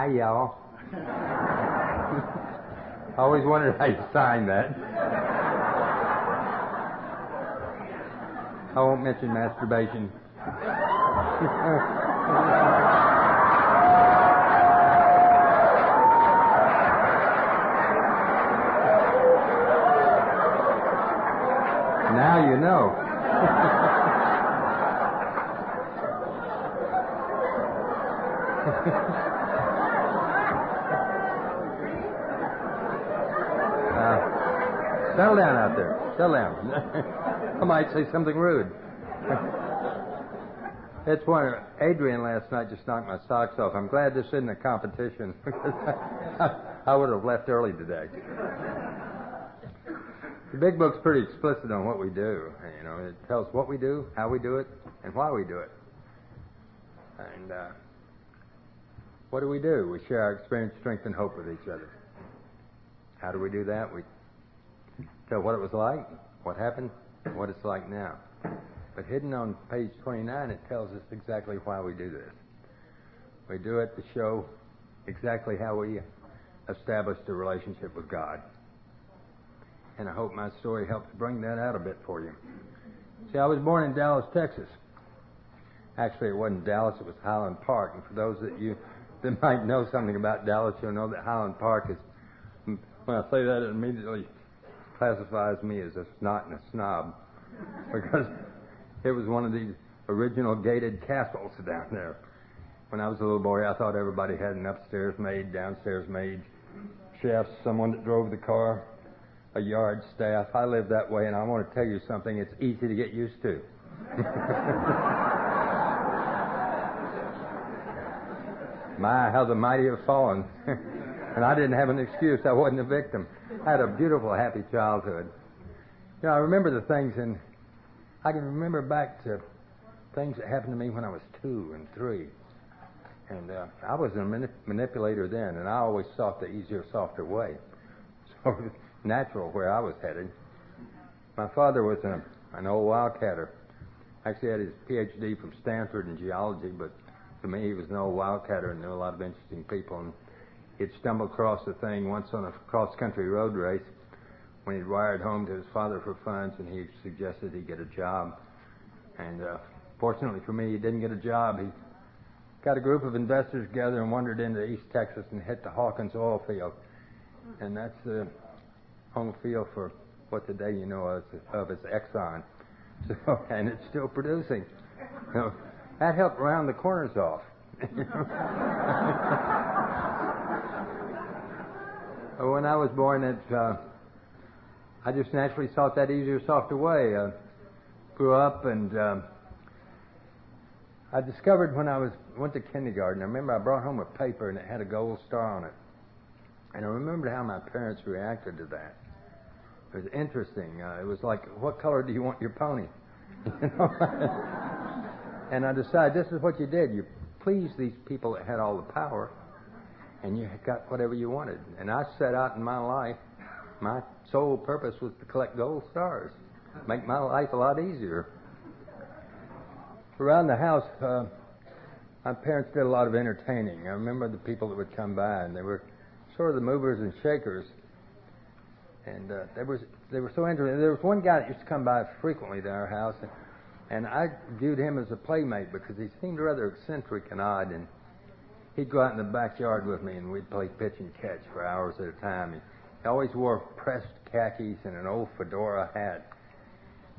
Hi, y'all. I always wondered how you sign that. I won't mention masturbation. Now you know. Settle down out there. Settle down. I might say something rude. It's one. Adrian last night just knocked my socks off. I'm glad this isn't a competition. I would have left early today. The big book's pretty explicit on what we do. You know, it tells what we do, how we do it, and why we do it. And what do? We share our experience, strength, and hope with each other. How do we do that? We tell what it was like, what happened, and what it's like now. But hidden on page 29, it tells us exactly why we do this. We do it to show exactly how we established a relationship with God. And I hope my story helps bring that out a bit for you. See, I was born in Dallas, Texas. Actually, it wasn't Dallas, it was Highland Park. And for those of you that might know something about Dallas, you'll know that Highland Park is, when I say that, it immediately classifies me as a snot and a snob. Because it was one of these original gated castles down there. When I was a little boy, I thought everybody had an upstairs maid, downstairs maid, chefs, someone that drove the car, a yard staff. I lived that way, and I want to tell you something, it's easy to get used to. My, how the mighty have fallen. And I didn't have an excuse. I wasn't a victim. I had a beautiful, happy childhood. You know, I remember the things, and I can remember back to things that happened to me when I was 2 and 3. And I was a manipulator then, and I always sought the easier, softer way. So it was natural where I was headed. My father was an old wildcatter. Actually had his Ph.D. from Stanford in geology, but to me he was an old wildcatter and knew a lot of interesting people. And he'd stumbled across a thing once on a cross-country road race when he'd wired home to his father for funds, and he suggested he get a job. And fortunately for me, he didn't get a job. He got a group of investors together and wandered into East Texas and hit the Hawkins oil field. And that's the home field for what today you know of as Exxon. So, and it's still producing. So that helped round the corners off. When I was born, I just naturally sought that easier, softer way. Grew up, and I discovered when I went to kindergarten, I remember I brought home a paper and it had a gold star on it. And I remembered how my parents reacted to that. It was interesting. It was like, what color do you want your pony? You know? And I decided this is what you did. You pleased these people that had all the power, and you got whatever you wanted. And I set out in my life, my sole purpose was to collect gold stars, make my life a lot easier. Around the house, my parents did a lot of entertaining. I remember the people that would come by, and they were sort of the movers and shakers. And they were so interesting. There was one guy that used to come by frequently to our house, and I viewed him as a playmate because he seemed rather eccentric and odd. And he'd go out in the backyard with me, and we'd play pitch and catch for hours at a time. He always wore pressed khakis and an old fedora hat.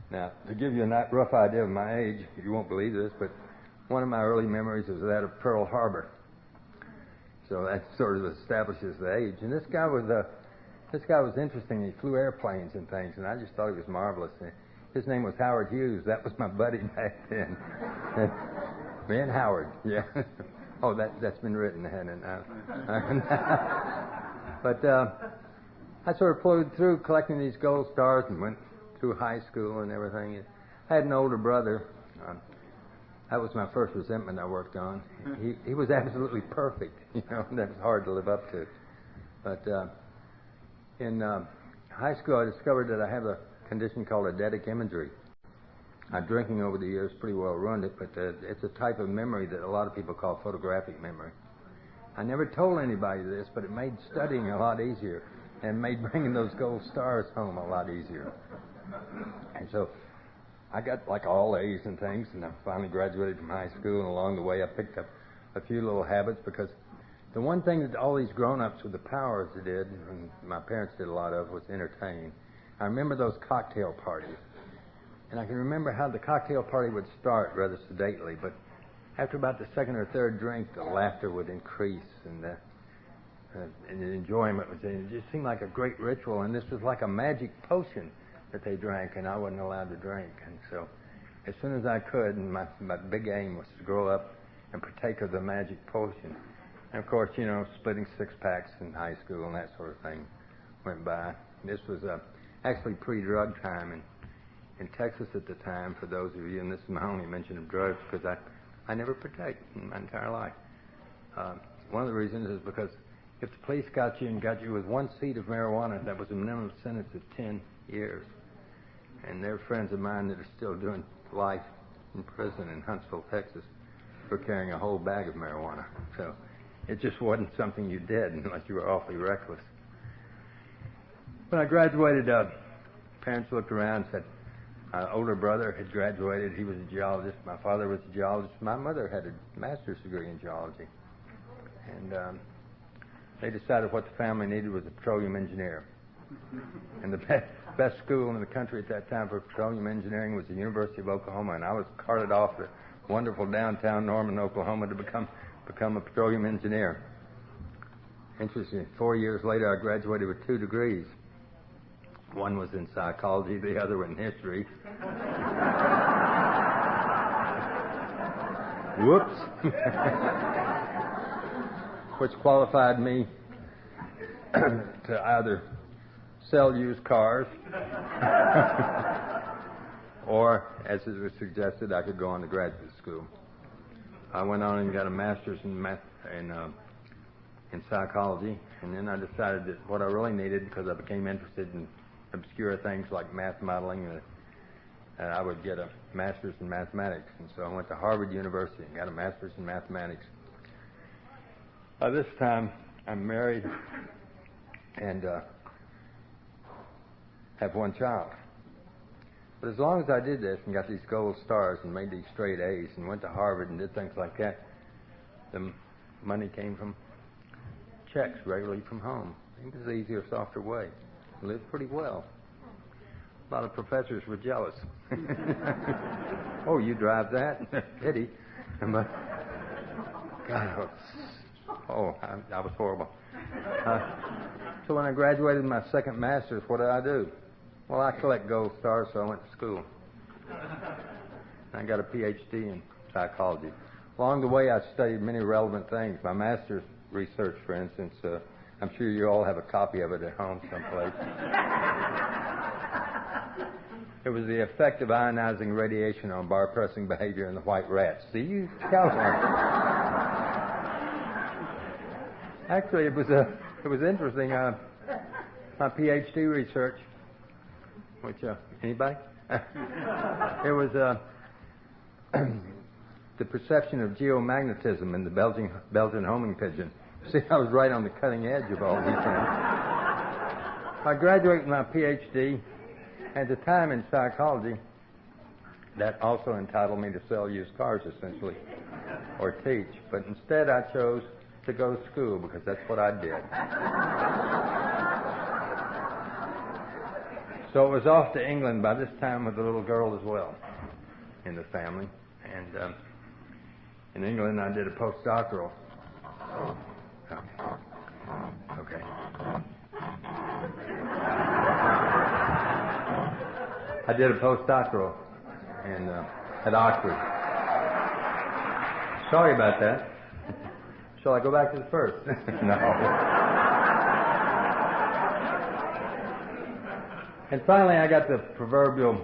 Now, to give you a rough idea of my age, you won't believe this, but one of my early memories is that of Pearl Harbor. So that sort of establishes the age. And this guy was interesting. He flew airplanes and things, and I just thought he was marvelous. His name was Howard Hughes. That was my buddy back then. Me and Howard, yeah. Oh, that's been written, hasn't it? But I sort of flowed through collecting these gold stars and went through high school and everything. I had an older brother. That was my first resentment I worked on. He was absolutely perfect, you know, and that was hard to live up to. But in high school, I discovered that I have a condition called eidetic imagery. Drinking over the years pretty well ruined it, but it's a type of memory that a lot of people call photographic memory. I never told anybody this, but it made studying a lot easier and made bringing those gold stars home a lot easier. And so I got like all A's and things, and I finally graduated from high school, and along the way I picked up a few little habits, because the one thing that all these grown-ups with the powers did, and my parents did a lot of, was entertain. I remember those cocktail parties, and I can remember how the cocktail party would start rather sedately, but after about the second or third drink, the laughter would increase, and the enjoyment was, it just seemed like a great ritual, and this was like a magic potion that they drank, and I wasn't allowed to drink. And so as soon as I could, and my big aim was to grow up and partake of the magic potion. And of course, you know, splitting six-packs in high school and that sort of thing went by. This was actually pre-drug time in Texas at the time, for those of you, and this is my only mention of drugs, because I never partaked in my entire life. One of the reasons is because if the police got you with one seed of marijuana, that was a minimum sentence of 10 years. And there are friends of mine that are still doing life in prison in Huntsville, Texas, for carrying a whole bag of marijuana. So it just wasn't something you did unless you were awfully reckless. When I graduated, parents looked around and said, my older brother had graduated. He was a geologist. My father was a geologist. My mother had a master's degree in geology. And they decided what the family needed was a petroleum engineer. And the best school in the country at that time for petroleum engineering was the University of Oklahoma, and I was carted off to wonderful downtown Norman, Oklahoma, to become a petroleum engineer. Interesting, 4 years later I graduated with 2 degrees. One was in psychology, the other in history. Whoops. Which qualified me to either sell used cars or, as it was suggested, I could go on to graduate school. I went on and got a master's in psychology, and then I decided that what I really needed, because I became interested in obscure things like math modeling, I would get a master's in mathematics. And so I went to Harvard University and got a master's in mathematics. By this time, I'm married and have 1 child. But as long as I did this and got these gold stars and made these straight A's and went to Harvard and did things like that, the money came from checks regularly from home. It was the easier, softer way. I lived pretty well. A lot of professors were jealous. Oh, you drive that? Pity. But, God, I was horrible. So when I graduated with my second master's, what did I do? Well, I collect gold stars, so I went to school. I got a PhD in psychology. Along the way, I studied many relevant things. My master's research, for instance, I'm sure you all have a copy of it at home someplace. It was the effect of ionizing radiation on bar-pressing behavior in the white rats. See, you California. Actually, it was interesting. My PhD research, which anybody? It was the perception of geomagnetism in the Belgian homing pigeon. See, I was right on the cutting edge of all these things. I graduated with my PhD. At the time in psychology, that also entitled me to sell used cars, essentially, or teach. But instead, I chose to go to school because that's what I did. So it was off to England by this time with a little girl as well in the family. And in England, I did a postdoctoral. Okay. I did a postdoctoral at Oxford. Sorry about that. Shall I go back to the first? No. And finally, I got the proverbial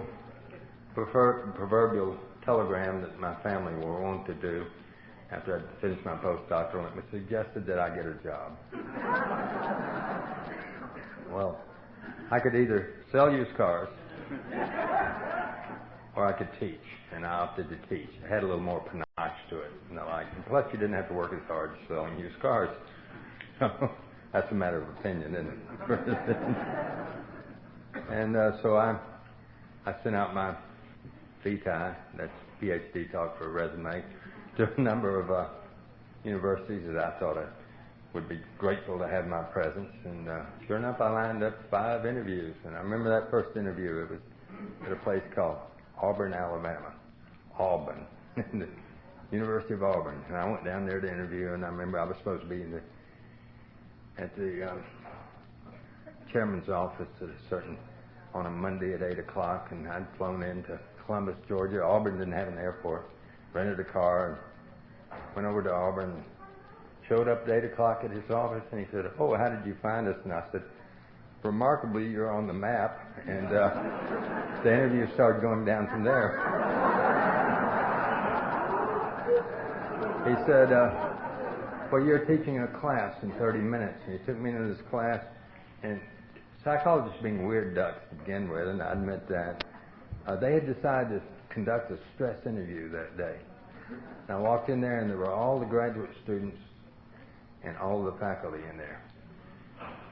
telegram that my family were wont to do after I'd finished my postdoctoral. It was suggested that I get a job. Well, I could either sell used cars or I could teach, and I opted to teach. It had a little more panache to it, and I liked it. And plus, you didn't have to work as hard selling used cars. So that's a matter of opinion, isn't it? And so I sent out my VTI, that's PhD talk for a resume, to a number of universities that I thought I would be grateful to have my presence. And sure enough, I lined up 5 interviews. And I remember that first interview. It was at a place called Auburn, Alabama. Auburn. The University of Auburn. And I went down there to interview, and I remember I was supposed to be at the chairman's office on a Monday at 8 o'clock, and I'd flown into Columbus, Georgia. Auburn didn't have an airport. Rented a car and went over to Auburn. Showed up at 8 o'clock at his office, and he said, "Oh, how did you find us?" And I said, "Remarkably, you're on the map." And the interview started going down from there. He said, "Well, you're teaching a class in 30 minutes." And he took me into this class, and psychologists being weird ducks to begin with, and I admit that, they had decided to conduct a stress interview that day. And I walked in there, and there were all the graduate students and all the faculty in there.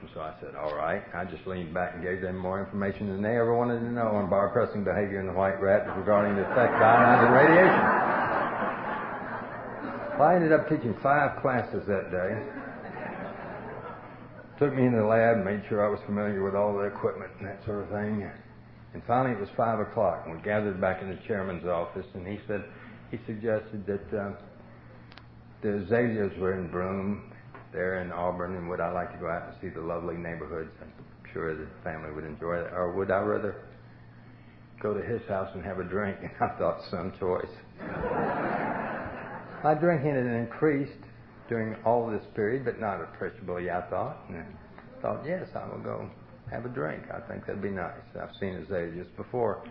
And so I said, "All right." I just leaned back and gave them more information than they ever wanted to know on bar-pressing behavior in the white rat regarding the effect of ionizing radiation. Well, I ended up teaching 5 classes that day. Took me into the lab and made sure I was familiar with all the equipment and that sort of thing. And finally it was 5 o'clock, and we gathered back in the chairman's office, and he suggested that the azaleas were in bloom there in Auburn, and would I like to go out and see the lovely neighborhoods? I'm sure the family would enjoy that. Or would I rather go to his house and have a drink? And I thought, some choice. My drinking had increased during all this period, but not appreciably, I thought. And I thought, yes, I will go have a drink. I think that'd be nice. I've seen azaleas before.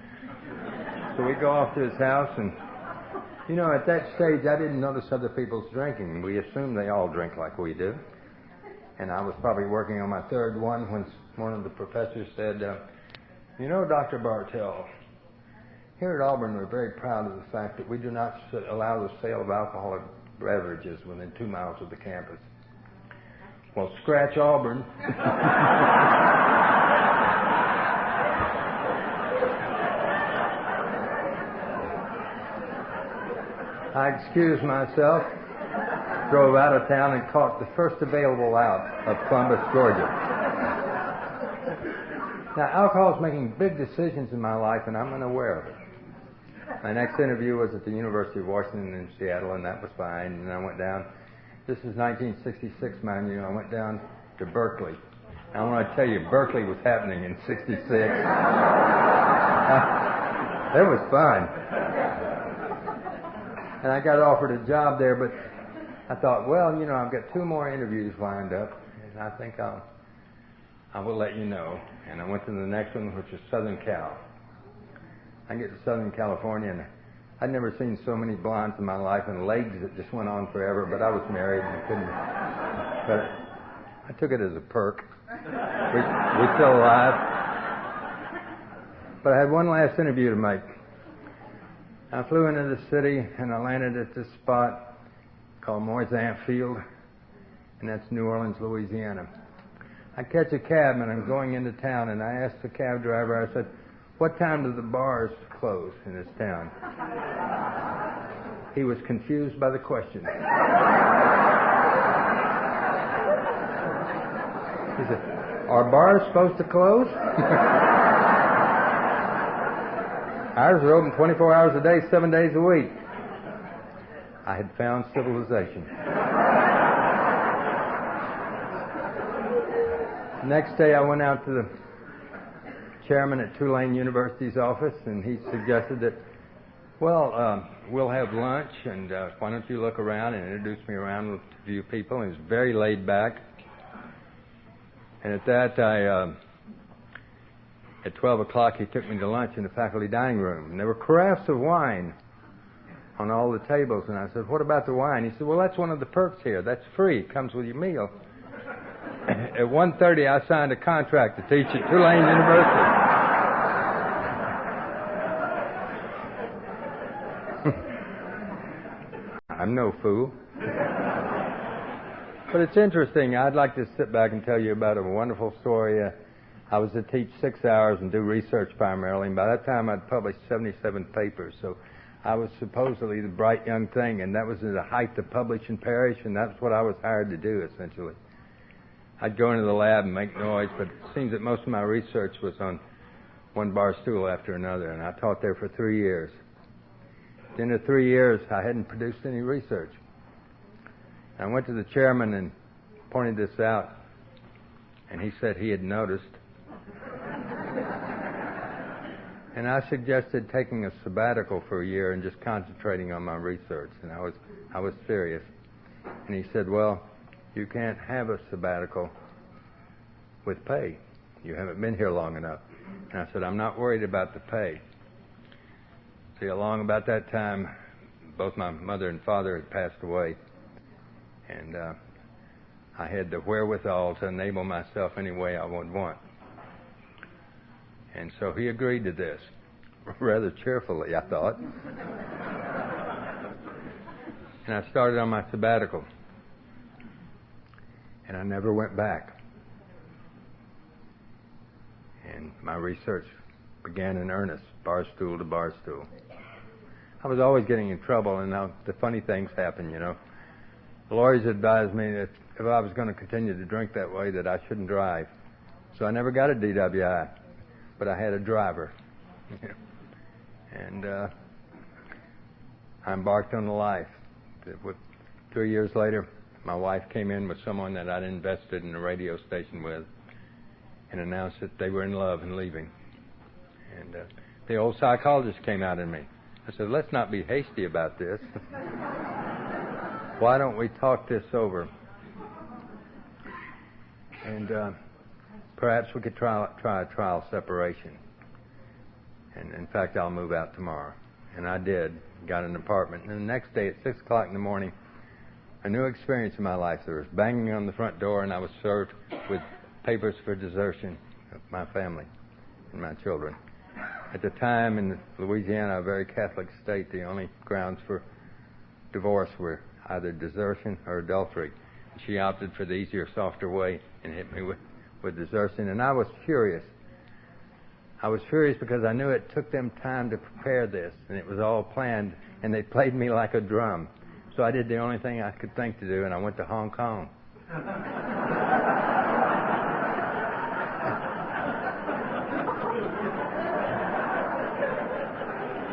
So we go off to his house, and you know, at that stage, I didn't notice other people's drinking. We assumed they all drink like we do. And I was probably working on my 3rd one when one of the professors said, "You know, Dr. Bartell, here at Auburn, we're very proud of the fact that we do not allow the sale of alcoholic beverages within 2 miles of the campus." Well, scratch Auburn. I excused myself, drove out of town, and caught the first available out of Columbus, Georgia. Now, alcohol is making big decisions in my life, and I'm unaware of it. My next interview was at the University of Washington in Seattle, and that was fine. And I went down. This is 1966, mind you. I went down to Berkeley. I want to tell you, Berkeley was happening in '66. It was fun. And I got offered a job there, but I thought, well, you know, I've got 2 more interviews lined up, and I think I will let you know. And I went to the next one, which was Southern Cal. I get to Southern California, and I'd never seen so many blondes in my life, and legs that just went on forever, but I was married and I couldn't. But I took it as a perk. We're still alive. But I had one last interview to make. I flew into the city, and I landed at this spot called Moisant Field, and that's New Orleans, Louisiana. I catch a cab, and I'm going into town, and I asked the cab driver, I said, "What time do the bars close in this town?" He was confused by the question. He said, "Are bars supposed to close?" Ours are open 24 hours a day, 7 days a week. I had found civilization. Next day, I went out to the chairman at Tulane University's office, and he suggested that, well, we'll have lunch, and why don't you look around, and introduce me around with a few people. And he was very laid back. And at that, at 12 o'clock, he took me to lunch in the faculty dining room. And there were carafes of wine on all the tables. And I said, "What about the wine?" He said, "Well, that's one of the perks here. That's free. It comes with your meal." At 1:30, I signed a contract to teach at Tulane University. I'm no fool. But it's interesting. I'd like to sit back and tell you about a wonderful story. I was to teach 6 hours and do research primarily, and by that time I'd published 77 papers. So I was supposedly the bright young thing, and that was at the height of publish and perish, and that's what I was hired to do, essentially. I'd go into the lab and make noise, but it seems that most of my research was on one bar stool after another, and I taught there for 3 years. At the end of 3 years, I hadn't produced any research. I went to the chairman and pointed this out, and he said he had noticed. And I suggested taking a sabbatical for a year and just concentrating on my research, and I was serious. And he said, well, you can't have a sabbatical with pay. You haven't been here long enough. And I said, I'm not worried about the pay. See, along about that time, both my mother and father had passed away, and I had the wherewithal to enable myself any way I would want. And so he agreed to this, rather cheerfully, I thought. And I started on my sabbatical. And I never went back. And my research began in earnest, bar stool to bar stool. I was always getting in trouble, and now the funny things happen, you know. The lawyers advised me that if I was going to continue to drink that way, that I shouldn't drive. So I never got a DWI. But I had a driver. And I embarked on the life. 3 years later, my wife came in with someone that I'd invested in a radio station with and announced that they were in love and leaving. And the old psychologist came out in me. I said, let's not be hasty about this. Why don't we talk this over? And perhaps we could try a trial separation. And in fact, I'll move out tomorrow. And I did, got an apartment. And the next day at 6 o'clock in the morning, a new experience in my life. There was banging on the front door, and I was served with papers for desertion of my family and my children. At the time in Louisiana, a very Catholic state, the only grounds for divorce were either desertion or adultery. She opted for the easier, softer way and hit me with desertion, and I was furious. I was furious because I knew it took them time to prepare this, and it was all planned, and they played me like a drum. So I did the only thing I could think to do, and I went to Hong Kong.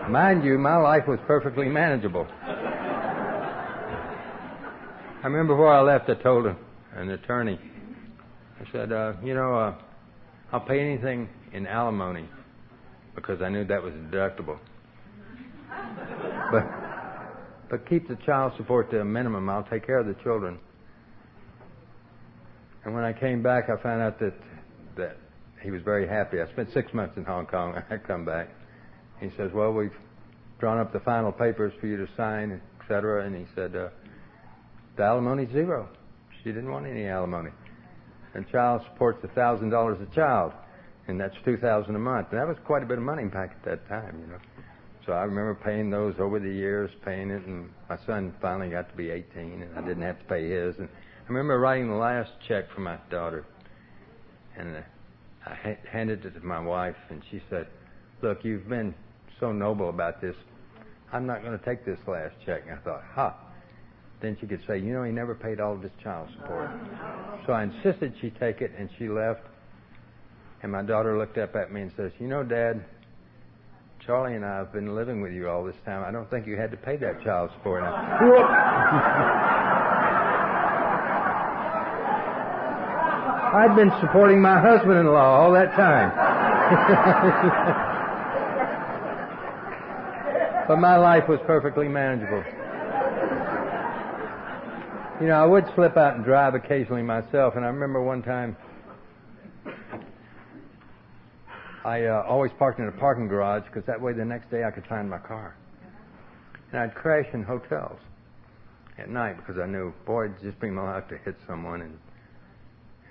Mind you, my life was perfectly manageable. I remember before I left, I told an attorney, I said, I'll pay anything in alimony because I knew that was deductible. But keep the child support to a minimum. I'll take care of the children. And when I came back, I found out that he was very happy. I spent 6 months in Hong Kong. I come back. He says, well, we've drawn up the final papers for you to sign, et cetera. And he said, the alimony's zero. She didn't want any alimony. And child support's $1,000 a child, and that's $2,000 a month. And that was quite a bit of money back at that time, you know. So I remember paying those over the years, paying it, and my son finally got to be 18, and I didn't have to pay his. And I remember writing the last check for my daughter, and I handed it to my wife, and she said, look, you've been so noble about this. I'm not going to take this last check. And I thought, Then she could say, he never paid all of his child support. So I insisted she take it, and she left. And my daughter looked up at me and says, Dad, Charlie and I have been living with you all this time. I don't think you had to pay that child support. I'd been supporting my husband-in-law all that time. But my life was perfectly manageable. I would slip out and drive occasionally myself, and I remember one time I always parked in a parking garage because that way the next day I could find my car. And I'd crash in hotels at night because I knew, boy, it'd just be my luck to hit someone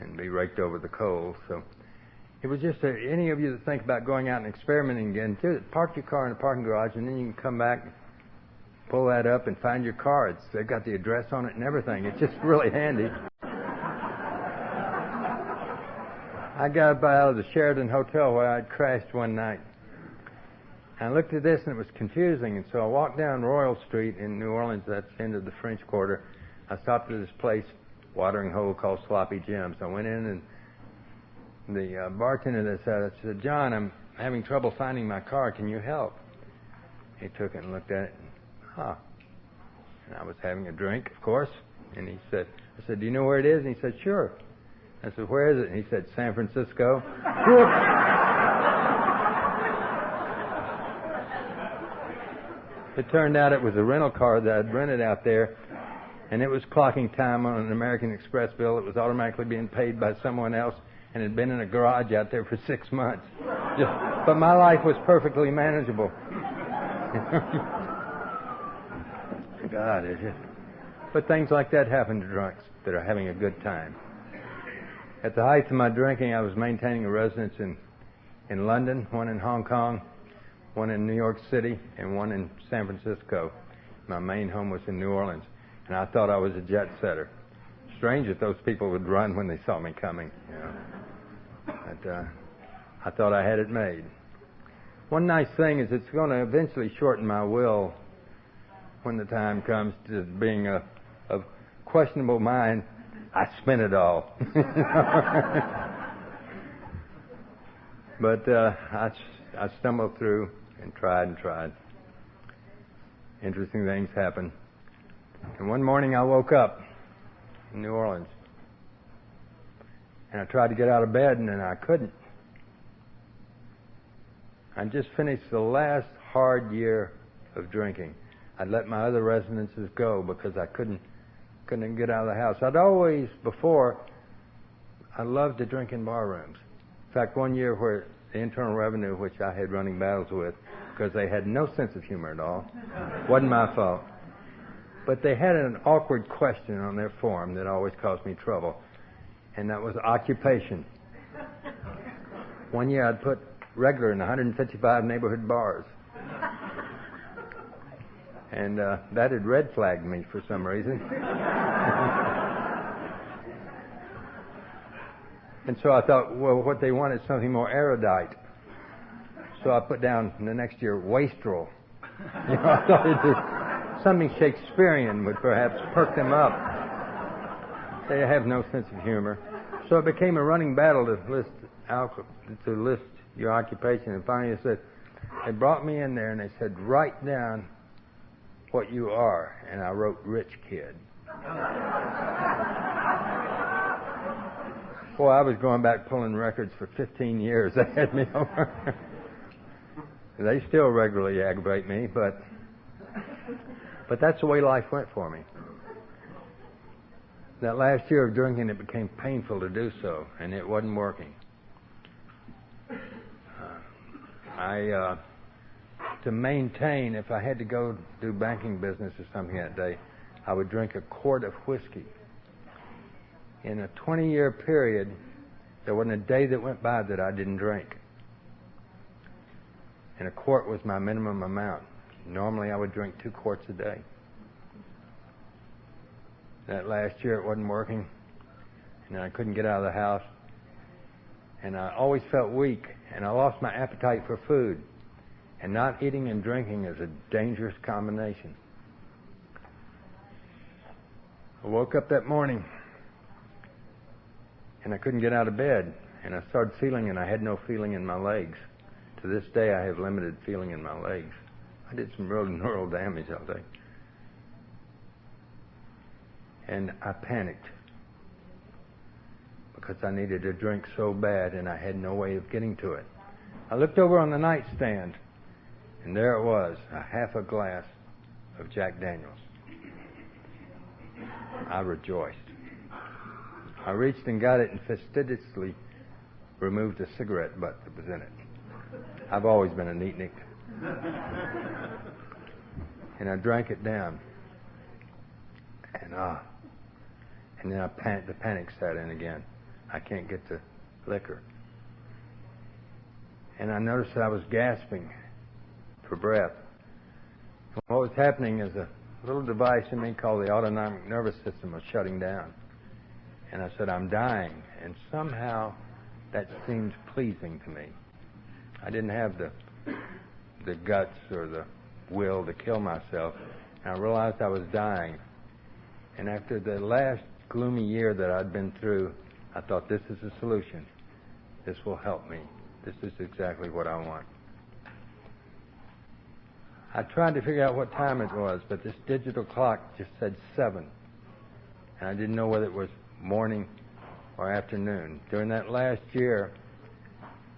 and be raked over the coals. So it was just any of you that think about going out and experimenting again, park your car in a parking garage, and then you can come back pull that up and find your cards. They've got the address on it and everything. It's just really handy. I got up out of the Sheraton Hotel where I'd crashed one night. I looked at this and it was confusing, and so I walked down Royal Street in New Orleans, that's the end of the French Quarter. I stopped at this place, watering hole, called Sloppy Jim's. I went in, and the bartender that said, "John, I'm having trouble finding my car. Can you help?" He took it and looked at it, and, and I was having a drink, of course, and I said, "Do you know where it is?" And he said, "Sure." I said, "Where is it?" And he said, "San Francisco." It turned out it was a rental car that I'd rented out there, and it was clocking time on an American Express bill. It was automatically being paid by someone else, and had been in a garage out there for 6 months. But my life was perfectly manageable. God, but things like that happen to drunks that are having a good time. At the height of my drinking, I was maintaining a residence in London, one in Hong Kong, one in New York City, and one in San Francisco. My main home was in New Orleans, and I thought I was a jet setter. Strange that those people would run when they saw me coming, you know. But I thought I had it made. One nice thing is it's going to eventually shorten my will when the time comes to being a questionable mind. I spent it all. But I stumbled through and tried. Interesting things happened. And one morning I woke up in New Orleans, and I tried to get out of bed, and then I couldn't. I just finished the last hard year of drinking. I'd let my other residences go because I couldn't get out of the house. I'd always, before, I loved to drink in bar rooms. In fact, one year where the Internal Revenue, which I had running battles with, because they had no sense of humor at all, wasn't my fault. But they had an awkward question on their form that always caused me trouble, and that was occupation. One year I'd put regular in 155 neighborhood bars. And that had red flagged me for some reason. And so I thought, well, what they want is something more erudite. So I put down in the next year, wastrel. You know, I thought it'd be something Shakespearean would perhaps perk them up. They have no sense of humor. So it became a running battle to list your occupation. And finally they brought me in there and they said, write down what you are. And I wrote rich kid. Boy, I was going back pulling records for 15 years. They had me over. They still regularly aggravate me, but that's the way life went for me. That last year of drinking, it became painful to do so, and it wasn't working. To maintain, if I had to go do banking business or something that day, I would drink a quart of whiskey. In a 20-year period, there wasn't a day that went by that I didn't drink. And a quart was my minimum amount. Normally, I would drink 2 quarts a day. That last year, it wasn't working, and I couldn't get out of the house. And I always felt weak, and I lost my appetite for food. And not eating and drinking is a dangerous combination. I woke up that morning, and I couldn't get out of bed. And I started feeling, and I had no feeling in my legs. To this day, I have limited feeling in my legs. I did some real neural damage all day. And I panicked because I needed a drink so bad, and I had no way of getting to it. I looked over on the nightstand, and there it was, a half a glass of Jack Daniels. I rejoiced. I reached and got it and fastidiously removed a cigarette butt that was in it. I've always been a neatnik. And I drank it down. And then the panic set in again. I can't get the liquor. And I noticed that I was gasping for breath. And what was happening is a little device in me called the autonomic nervous system was shutting down. And I said, I'm dying. And somehow that seemed pleasing to me. I didn't have the guts or the will to kill myself. And I realized I was dying. And after the last gloomy year that I'd been through, I thought, this is the solution. This will help me. This is exactly what I want. I tried to figure out what time it was, but this digital clock just said 7. And I didn't know whether it was morning or afternoon. During that last year,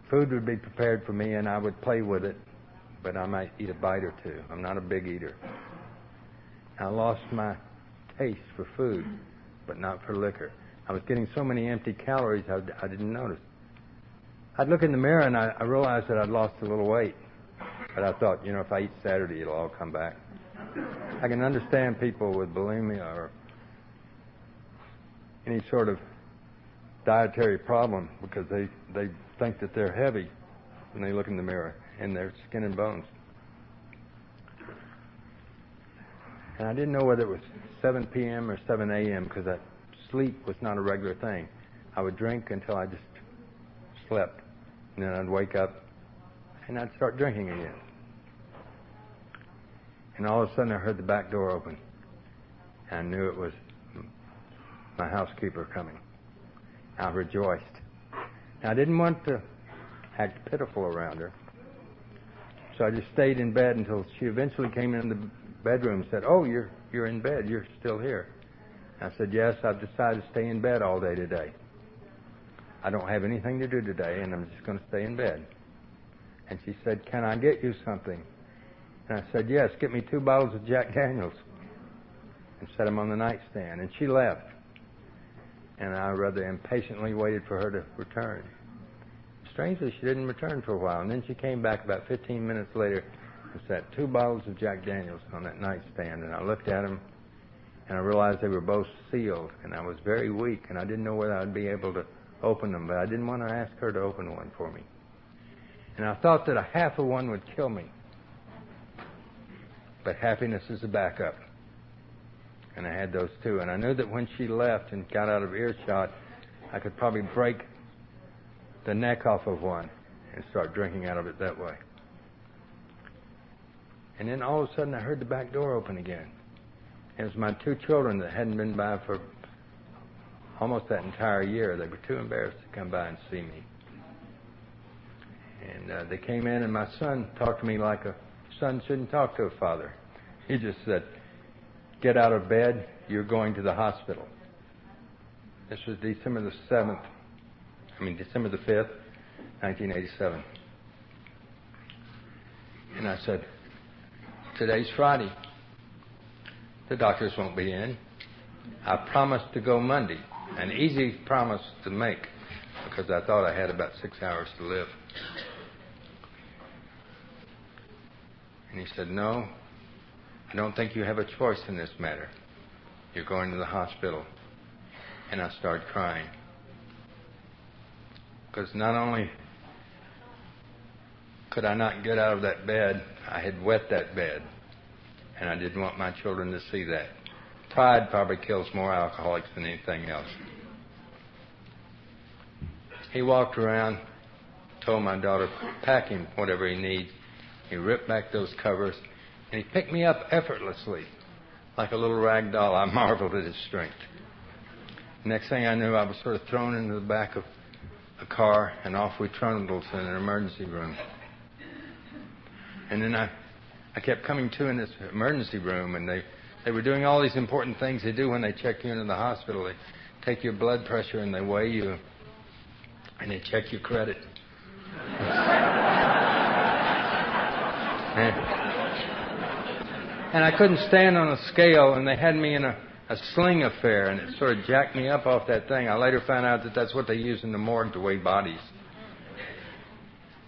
food would be prepared for me and I would play with it, but I might eat a bite or two. I'm not a big eater. I lost my taste for food, but not for liquor. I was getting so many empty calories I didn't notice. I'd look in the mirror and I realized that I'd lost a little weight. But I thought, if I eat Saturday, it'll all come back. I can understand people with bulimia or any sort of dietary problem because they think that they're heavy when they look in the mirror and they're skin and bones. And I didn't know whether it was 7 p.m. or 7 a.m. because that sleep was not a regular thing. I would drink until I just slept, and then I'd wake up and I'd start drinking again. And all of a sudden I heard the back door open. And I knew it was my housekeeper coming. I rejoiced. Now, I didn't want to act pitiful around her. So I just stayed in bed until she eventually came in the bedroom and said, oh, you're in bed. You're still here. I said, yes, I've decided to stay in bed all day today. I don't have anything to do today, and I'm just going to stay in bed. And she said, can I get you something? And I said, yes, get me 2 bottles of Jack Daniels. And set them on the nightstand. And she left. And I rather impatiently waited for her to return. Strangely, she didn't return for a while. And then she came back about 15 minutes later and set 2 bottles of Jack Daniels on that nightstand. And I looked at them, and I realized they were both sealed. And I was very weak, and I didn't know whether I'd be able to open them. But I didn't want to ask her to open one for me. And I thought that a half of one would kill me. But happiness is a backup. And I had those 2. And I knew that when she left and got out of earshot, I could probably break the neck off of one and start drinking out of it that way. And then all of a sudden I heard the back door open again. It was my 2 children that hadn't been by for almost that entire year. They were too embarrassed to come by and see me. And they came in, and my son talked to me like a son shouldn't talk to a father. He just said, get out of bed, you're going to the hospital. This was December the 5th, 1987. And I said, today's Friday. The doctors won't be in. I promised to go Monday. An easy promise to make because I thought I had about 6 hours to live. And he said, no, I don't think you have a choice in this matter. You're going to the hospital. And I started crying. Because not only could I not get out of that bed, I had wet that bed. And I didn't want my children to see that. Pride probably kills more alcoholics than anything else. He walked around, told my daughter, pack him whatever he needs. He ripped back those covers, and he picked me up effortlessly, like a little rag doll. I marveled at his strength. Next thing I knew, I was sort of thrown into the back of a car, and off we trundled to an emergency room. And then I kept coming to in this emergency room, and they were doing all these important things they do when they check you into the hospital. They take your blood pressure, and they weigh you, and they check your credit. And I couldn't stand on a scale, and they had me in a sling affair, and it sort of jacked me up off that thing. I later found out that that's what they use in the morgue to weigh bodies.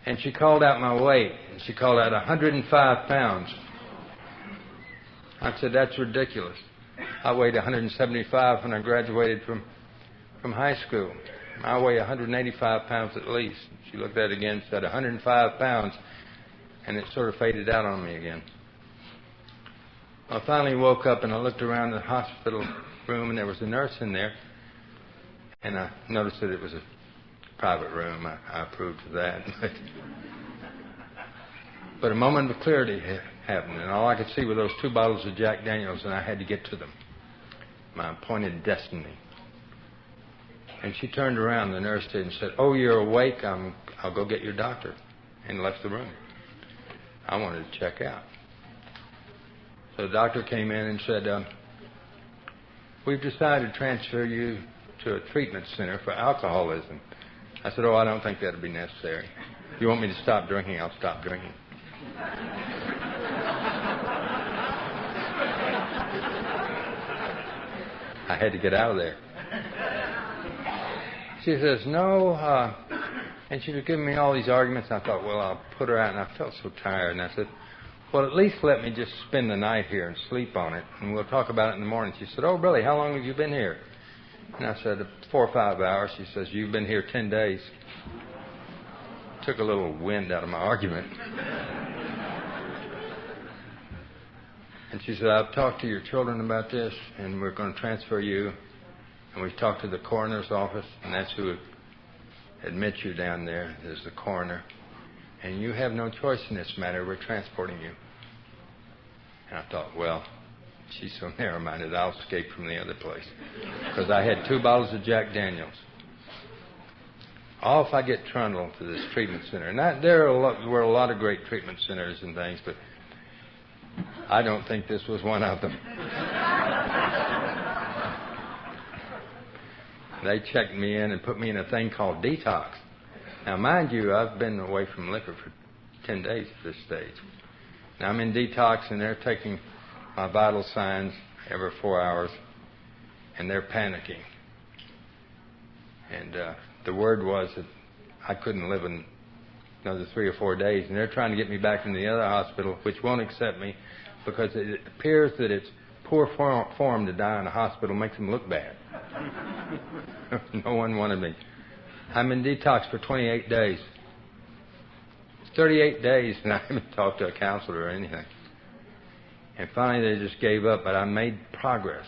And she called out my weight, and she called out 105 pounds. I said, that's ridiculous. I weighed 175 when I graduated from high school. I weigh 185 pounds at least. She looked at it again and said, 105 pounds. And it sort of faded out on me again. I finally woke up and I looked around the hospital room and there was a nurse in there. And I noticed that it was a private room. I approved of that. But a moment of clarity happened, and all I could see were those 2 bottles of Jack Daniels, and I had to get to them. My appointed destiny. And she turned around, the nurse did, and said, "Oh, you're awake? I'll go get your doctor," and left the room. I wanted to check out. So the doctor came in and said, "We've decided to transfer you to a treatment center for alcoholism." I said, "Oh, I don't think that'll be necessary. If you want me to stop drinking, I'll stop drinking." I had to get out of there. She says, "No," and she was giving me all these arguments. I thought, well, I'll put her out, and I felt so tired. And I said, "Well, at least let me just spend the night here and sleep on it, and we'll talk about it in the morning." She said, "Oh, really? How long have you been here?" And I said, 4 or 5 hours. She says, "You've been here 10 days. Took a little wind out of my argument. And she said, "I've talked to your children about this, and we're going to transfer you. And we've talked to the coroner's office, and that's who admits you down there, is the coroner. And you have no choice in this matter. We're transporting you." And I thought, well, she's so narrow-minded, I'll escape from the other place. Because I had 2 bottles of Jack Daniels. Off I get trundled to this treatment center. And there were a lot of great treatment centers and things, but I don't think this was one of them. They checked me in and put me in a thing called detox. Now, mind you, I've been away from liquor for 10 days at this stage. Now, I'm in detox, and they're taking my vital signs every 4 hours, and they're panicking. And the word was that I couldn't live another 3 or 4 days, and they're trying to get me back into the other hospital, which won't accept me because it appears that it's poor form to die in a hospital, makes them look bad. No one wanted me. I'm in detox for 28 days. It's 38 days, and I haven't talked to a counselor or anything. And finally, they just gave up, but I made progress.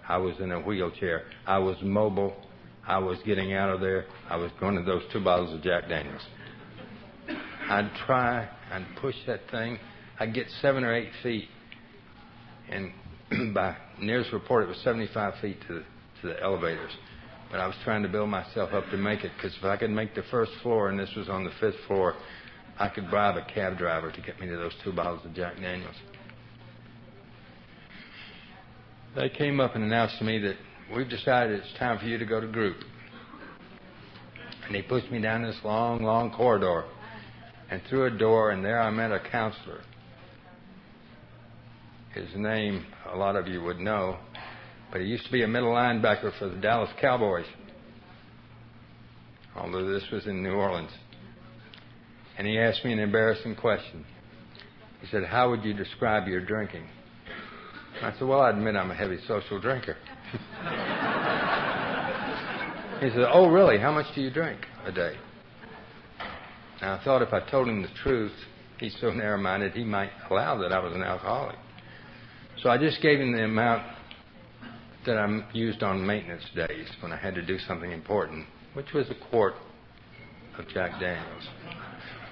I was in a wheelchair. I was mobile. I was getting out of there. I was going to those 2 bottles of Jack Daniels. I'd try. I'd push that thing. I'd get 7 or 8 feet. And by nearest report, it was 75 feet to the elevators. But I was trying to build myself up to make it, because if I could make the first floor, and this was on the 5th floor, I could bribe a cab driver to get me to those 2 bottles of Jack Daniels. They came up and announced to me that we've decided it's time for you to go to group. And they pushed me down this long, long corridor and through a door, and there I met a counselor. His name, a lot of you would know, but he used to be a middle linebacker for the Dallas Cowboys, although this was in New Orleans. And he asked me an embarrassing question. He said, "How would you describe your drinking?" I said, "Well, I admit I'm a heavy social drinker." He said, "Oh, really? How much do you drink a day?" Now, I thought if I told him the truth, he's so narrow-minded, he might allow that I was an alcoholic. So I just gave him the amount that I used on maintenance days when I had to do something important, which was a quart of Jack Daniels.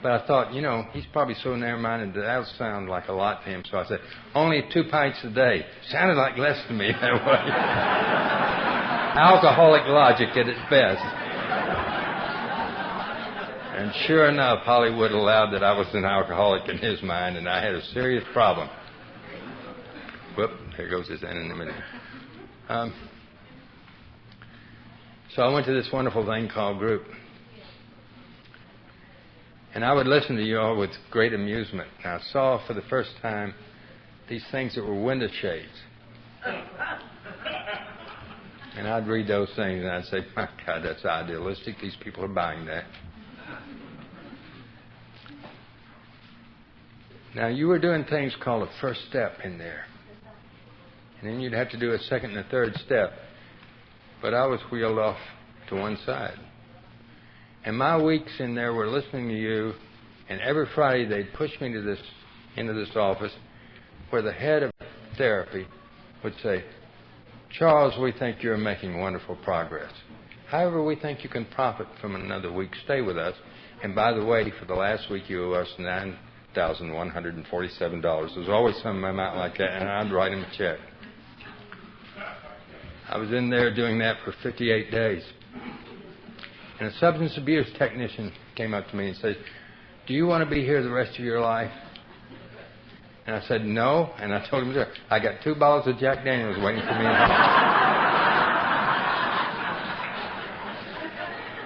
But I thought, he's probably so narrow-minded that that'll sound like a lot to him. So I said, "Only 2 pints a day." Sounded like less to me that way. Alcoholic logic at its best. And sure enough, Hollywood allowed that I was an alcoholic in his mind, and I had a serious problem. Whoop, there goes his anonymity. So I went to this wonderful thing called group. And I would listen to you all with great amusement. And I saw for the first time these things that were window shades. And I'd read those things and I'd say, "My God, that's idealistic. These people are buying that." Now, you were doing things called a first step in there. And then you'd have to do a second and a third step. But I was wheeled off to one side. And my weeks in there were listening to you, and every Friday they'd push me into this office where the head of therapy would say, Charles, we think you're making wonderful progress. However, we think you can profit from another week's stay with us. And by the way, for the last week, you owe us $9,147. There's always some amount like that, and I'd write him a check. I was in there doing that for 58 days. And a substance abuse technician came up to me and said, do you want to be here the rest of your life? And I said, no. And I told him, I got 2 bottles of Jack Daniels waiting for me at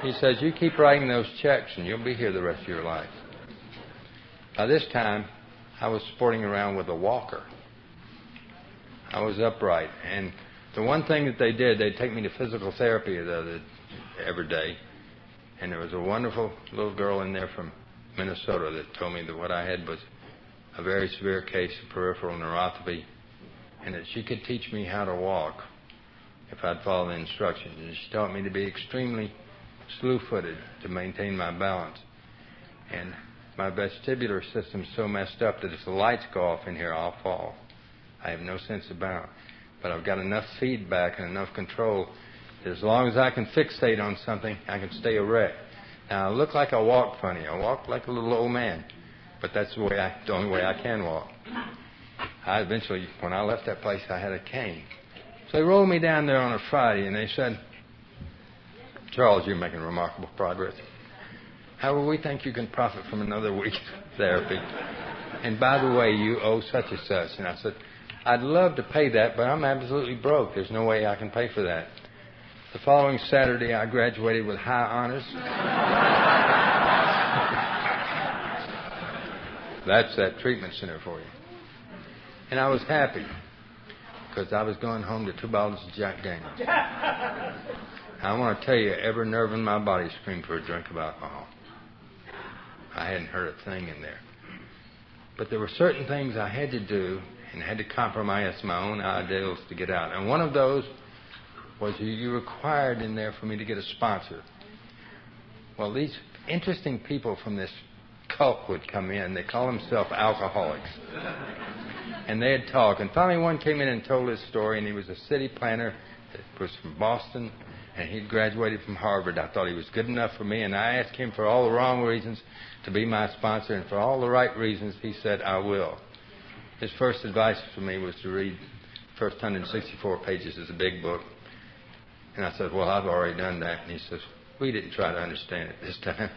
home. He says, you keep writing those checks and you'll be here the rest of your life. By this time, I was sporting around with a walker. I was upright. And the one thing that they did, they'd take me to physical therapy every day. And there was a wonderful little girl in there from Minnesota that told me that what I had was a very severe case of peripheral neuropathy, and that she could teach me how to walk if I'd follow the instructions. And she taught me to be extremely slew-footed to maintain my balance. And my vestibular system's so messed up that if the lights go off in here, I'll fall. I have no sense of balance. But I've got enough feedback and enough control that as long as I can fixate on something, I can stay erect. Now, I look like I walk funny. I walk like a little old man. But that's the only way I can walk. I eventually, when I left that place, I had a cane. So they rolled me down there on a Friday, and they said, Charles, you're making remarkable progress. However, we think you can profit from another week's therapy. And by the way, you owe such and such. And I said, I'd love to pay that, but I'm absolutely broke. There's no way I can pay for that. The following Saturday, I graduated with high honors. That's that treatment center for you. And I was happy because I was going home to 2 bottles of Jack Daniels. I want to tell you, every nerve in my body screamed for a drink of alcohol. I hadn't heard a thing in there. But there were certain things I had to do and had to compromise my own ideals to get out. And one of those was you required in there for me to get a sponsor. Well, these interesting people from this cult would come in. They call themselves alcoholics. And they'd talk. And finally one came in and told his story, and he was a city planner that was from Boston, and he'd graduated from Harvard. I thought he was good enough for me, and I asked him for all the wrong reasons to be my sponsor, and for all the right reasons, he said, I will. His first advice for me was to read the first 164 pages. It's a big book. And I said, well, I've already done that. And he says, we didn't try to understand it this time.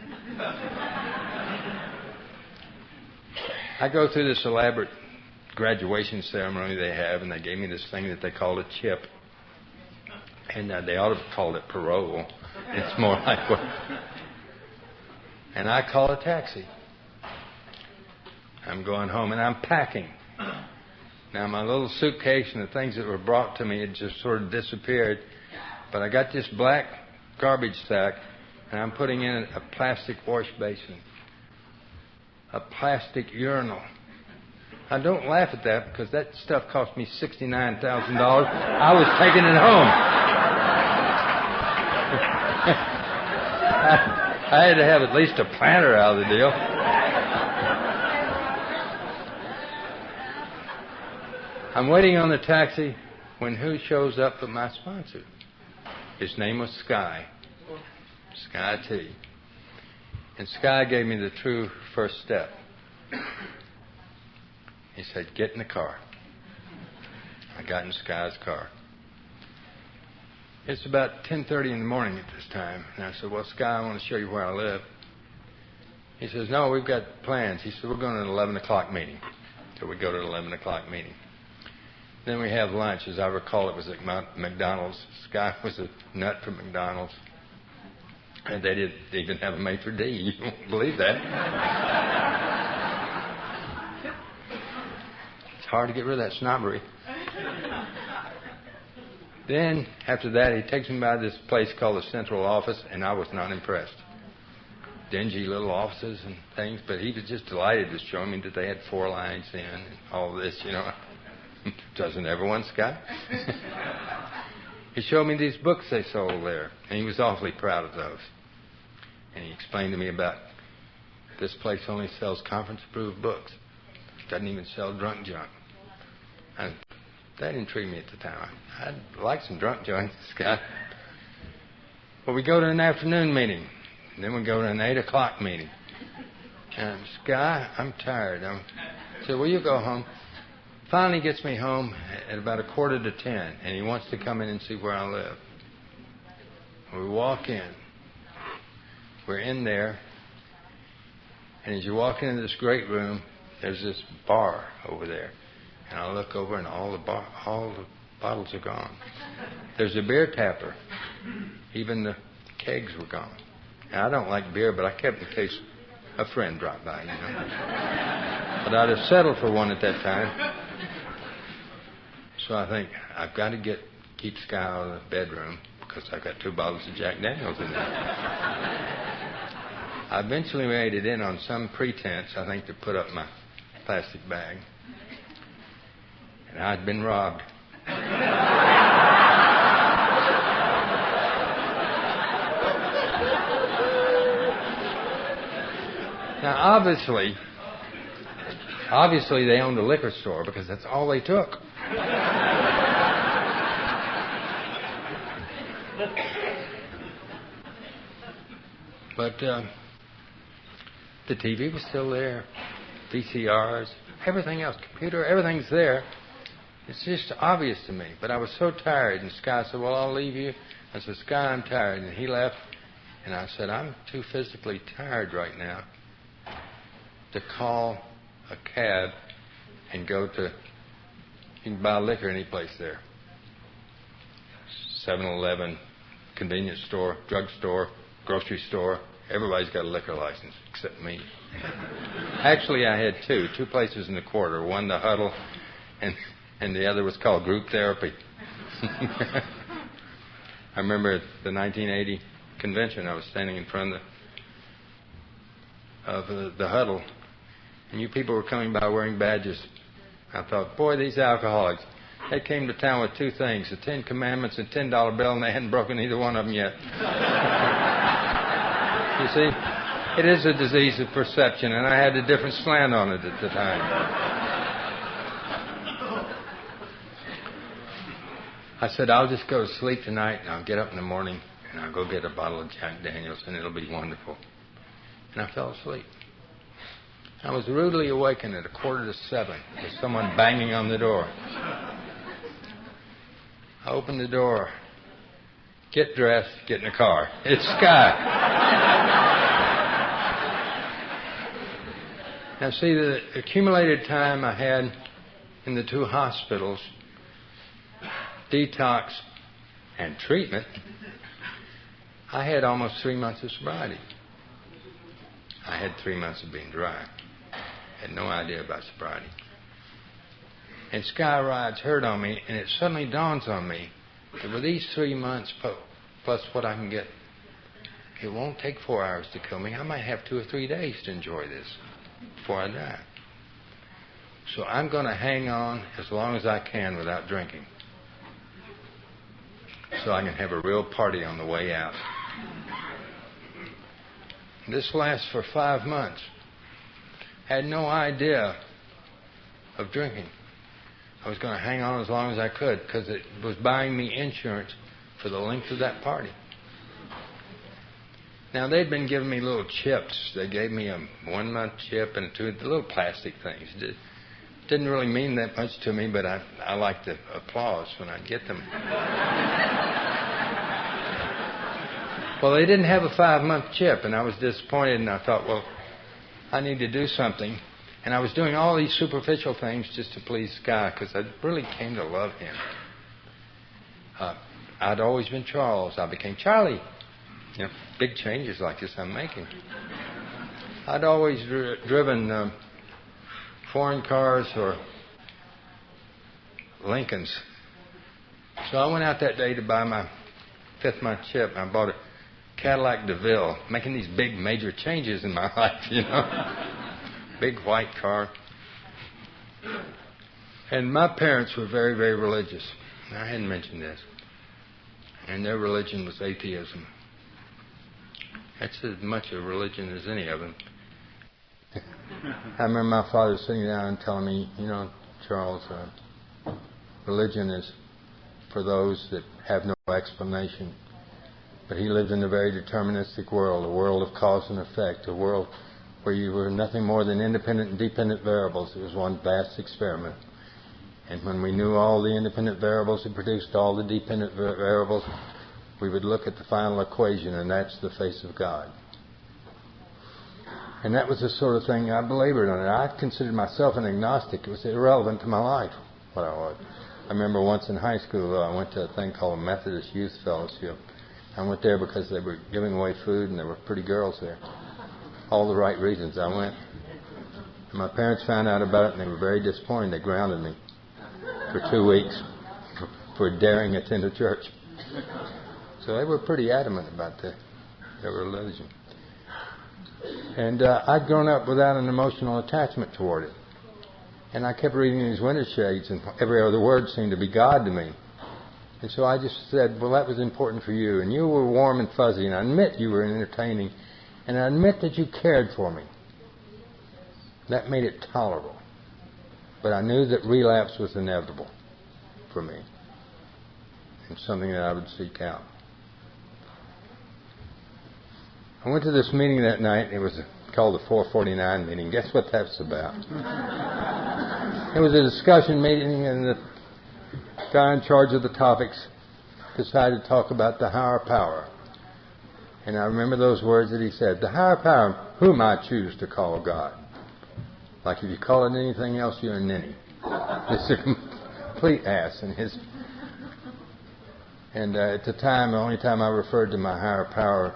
I go through this elaborate graduation ceremony they have, and they gave me this thing that they call a chip. And they ought to have called it parole. It's more like what. And I call a taxi. I'm going home, and I'm packing. Now, my little suitcase and the things that were brought to me had just sort of disappeared. But I got this black garbage sack, and I'm putting in a plastic wash basin, a plastic urinal. I don't laugh at that because that stuff cost me $69,000. I was taking it home. I had to have at least a planter out of the deal. I'm waiting on the taxi when who shows up but my sponsor? His name was Sky. Sky T. And Sky gave me the true first step. He said, get in the car. I got in Sky's car. It's about 10:30 in the morning at this time. And I said, well, Sky, I want to show you where I live. He says, no, we've got plans. He said, we're going to an 11 o'clock meeting. So we go to an 11 o'clock meeting. Then we have lunch. As I recall, it was at McDonald's. Sky was a nut for McDonald's. And they didn't even have a maitre d'. You won't believe that. It's hard to get rid of that snobbery. Then, after that, he takes me by this place called the Central Office, and I was not impressed. Dingy little offices and things, but he was just delighted to show me that they had 4 lines in and all this, you know. Doesn't everyone, Scott? He showed me these books they sold there, and he was awfully proud of those. And he explained to me about this place only sells conference-approved books. Doesn't even sell drunk junk. That intrigued me at the time. I'd like some drunk joints, Sky. Well, we go to an afternoon meeting. And then we go to an 8 o'clock meeting. And Sky, I'm tired. I said, well, you go home. Finally gets me home at about 9:45, and he wants to come in and see where I live. We walk in. We're in there. And as you walk into this great room, there's this bar over there. And I look over, and all the bottles are gone. There's a beer tapper. Even the kegs were gone. And I don't like beer, but I kept in case a friend dropped by, you know. But I'd have settled for one at that time. So I think, I've got to keep Sky out of the bedroom because I've got 2 bottles of Jack Daniels in there. I eventually made it in on some pretense, I think, to put up my plastic bag. And I'd been robbed. Now, obviously they owned a liquor store because that's all they took. But the TV was still there, VCRs, everything else, computer, everything's there. It's just obvious to me. But I was so tired, and Sky said, well, I'll leave you. I said, Sky, I'm tired. And he left, and I said, I'm too physically tired right now to call a cab and go to, you can buy liquor any place there. 7-Eleven, convenience store, drugstore, grocery store. Everybody's got a liquor license except me. Actually, I had two places in the quarter. One, the Huddle, and the other was called Group Therapy. I remember at the 1980 convention, I was standing in front of the Huddle, and you people were coming by wearing badges. I thought, boy, these alcoholics, they came to town with 2 things, the 10 Commandments and $10 bill, and they hadn't broken either one of them yet. You see, it is a disease of perception, and I had a different slant on it at the time. I said, I'll just go to sleep tonight, and I'll get up in the morning, and I'll go get a bottle of Jack Daniels, and it'll be wonderful. And I fell asleep. I was rudely awakened at 6:45 with someone banging on the door. I opened the door, get dressed, get in the car. It's Sky. Now, see, the accumulated time I had in the 2 hospitals, detox and treatment, I had almost 3 months of sobriety. I had 3 months of being dry. Had no idea about sobriety. And Sky rides hurt on me, and it suddenly dawns on me that with these 3 months plus what I can get, it won't take 4 hours to kill me. I might have 2 or 3 days to enjoy this before I die. So I'm going to hang on as long as I can without drinking, so I can have a real party on the way out. This lasts for 5 months. I had no idea of drinking. I was going to hang on as long as I could because it was buying me insurance for the length of that party. Now, they'd been giving me little chips. They gave me a 1-month chip and 2 little plastic things. It didn't really mean that much to me, but I liked the applause when I'd get them. Well, they didn't have a 5-month chip, and I was disappointed, and I thought, well, I need to do something. And I was doing all these superficial things just to please Sky because I really came to love him. I'd always been Charles. I became Charlie. You know, big changes like this I'm making. I'd always driven foreign cars or Lincolns. So I went out that day to buy my 5th-month chip. I bought a Cadillac DeVille, making these big major changes in my life, you know. Big white car. And my parents were very, very religious. I hadn't mentioned this. And their religion was atheism. That's as much a religion as any of them. I remember my father sitting down and telling me, you know, Charles, religion is for those that have no explanation. But he lived in a very deterministic world, a world of cause and effect, a world where you were nothing more than independent and dependent variables. It was one vast experiment. And when we knew all the independent variables that produced all the dependent variables, we would look at the final equation, and that's the face of God. And that was the sort of thing I belabored on it. I considered myself an agnostic. It was irrelevant to my life, what I was. I remember once in high school, I went to a thing called a Methodist Youth Fellowship. I went there because they were giving away food and there were pretty girls there. All the right reasons I went. And my parents found out about it and they were very disappointed. They grounded me for 2 weeks for daring to attend a church. So they were pretty adamant about their religion. And I'd grown up without an emotional attachment toward it. And I kept reading these winter shades, and every other word seemed to be God to me. And so I just said, well, that was important for you. And you were warm and fuzzy, and I admit you were entertaining. And I admit that you cared for me. That made it tolerable. But I knew that relapse was inevitable for me. And something that I would seek out. I went to this meeting that night. It was called the 449 meeting. Guess what that's about? It was a discussion meeting, and the guy in charge of the topics decided to talk about the higher power. And I remember those words that he said, the higher power, whom I choose to call God. Like if you call it anything else, you're a ninny. It's a complete ass. And at the time, the only time I referred to my higher power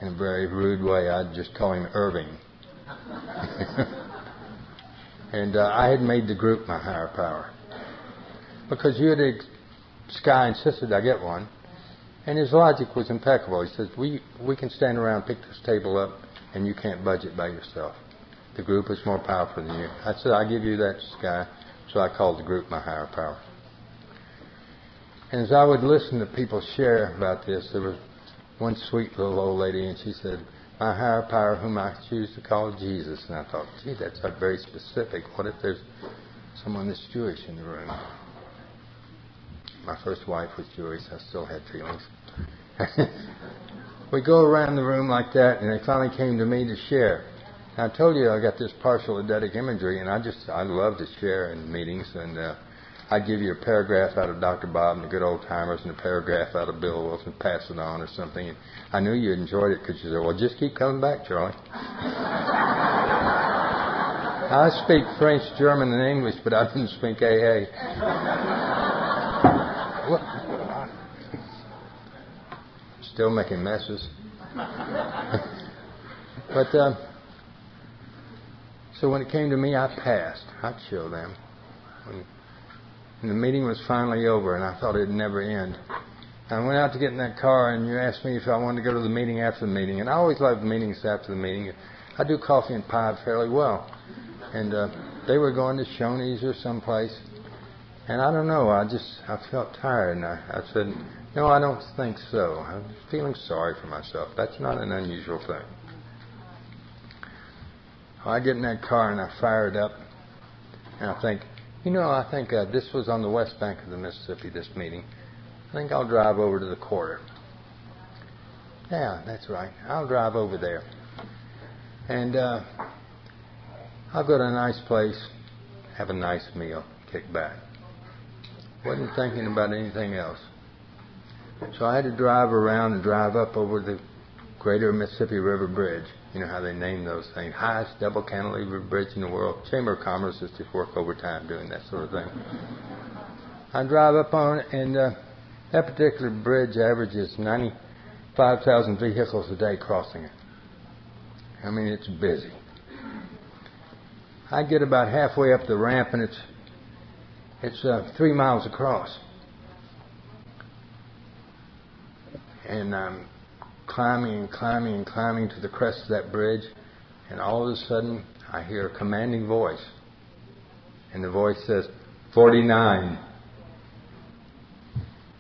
in a very rude way, I'd just call him Irving. And I had made the group my higher power. Because Sky insisted I get one. And his logic was impeccable. He says, we can stand around, pick this table up, and you can't budget by yourself. The group is more powerful than you. I said, I'll give you that, Sky. So I called the group my higher power. And as I would listen to people share about this, there was one sweet little old lady, and she said, my higher power, whom I choose to call Jesus. And I thought, gee, that's not very specific. What if there's someone that's Jewish in the room? My first wife was Jewish. I still had feelings. We go around the room like that, and they finally came to me to share. And I told you I got this partial eidetic imagery, and I love to share in meetings, and I'd give you a paragraph out of Dr. Bob and the good old timers and a paragraph out of Bill Wilson, pass it on or something. And I knew you enjoyed it because you said, well, just keep coming back, Charlie. I speak French, German, and English, but I didn't speak AA. Still making messes. But so when it came to me, I passed. I'd show them. And the meeting was finally over, and I thought it'd never end. I went out to get in that car, and you asked me if I wanted to go to the meeting after the meeting. And I always loved meetings after the meeting. I do coffee and pie fairly well. And they were going to Shoney's or someplace. And I don't know, I felt tired, and I said, no, I don't think so. I'm feeling sorry for myself. That's not an unusual thing. I get in that car, and I fire it up, and I think, I think this was on the west bank of the Mississippi, this meeting. I think I'll drive over to the quarter. Yeah, that's right. I'll drive over there. And I'll go to a nice place, have a nice meal, kick back. Wasn't thinking about anything else. So I had to drive around and drive up over the Greater Mississippi River Bridge. You know how they name those things. Highest double cantilever bridge in the world. Chamber of Commerce is just work overtime doing that sort of thing. I drive up on it, and that particular bridge averages 95,000 vehicles a day crossing it. I mean, it's busy. I get about halfway up the ramp, and it's 3 miles across. And I'm climbing and climbing and climbing to the crest of that bridge, and all of a sudden I hear a commanding voice, and the voice says 49.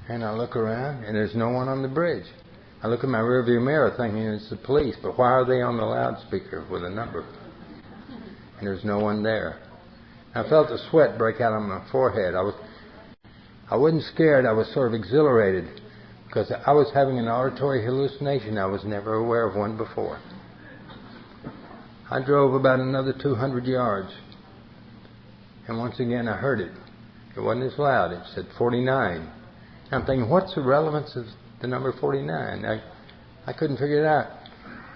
And I look around, and there's no one on the bridge. I look in my rearview mirror thinking it's the police, but why are they on the loudspeaker with a number? And there's no one there. I felt the sweat break out on my forehead. I wasn't scared. I was sort of exhilarated because I was having an auditory hallucination. I was never aware of one before. I drove about another 200 yards, and once again I heard it. It wasn't as loud. It said 49. I'm thinking, what's the relevance of the number 49? I couldn't figure it out.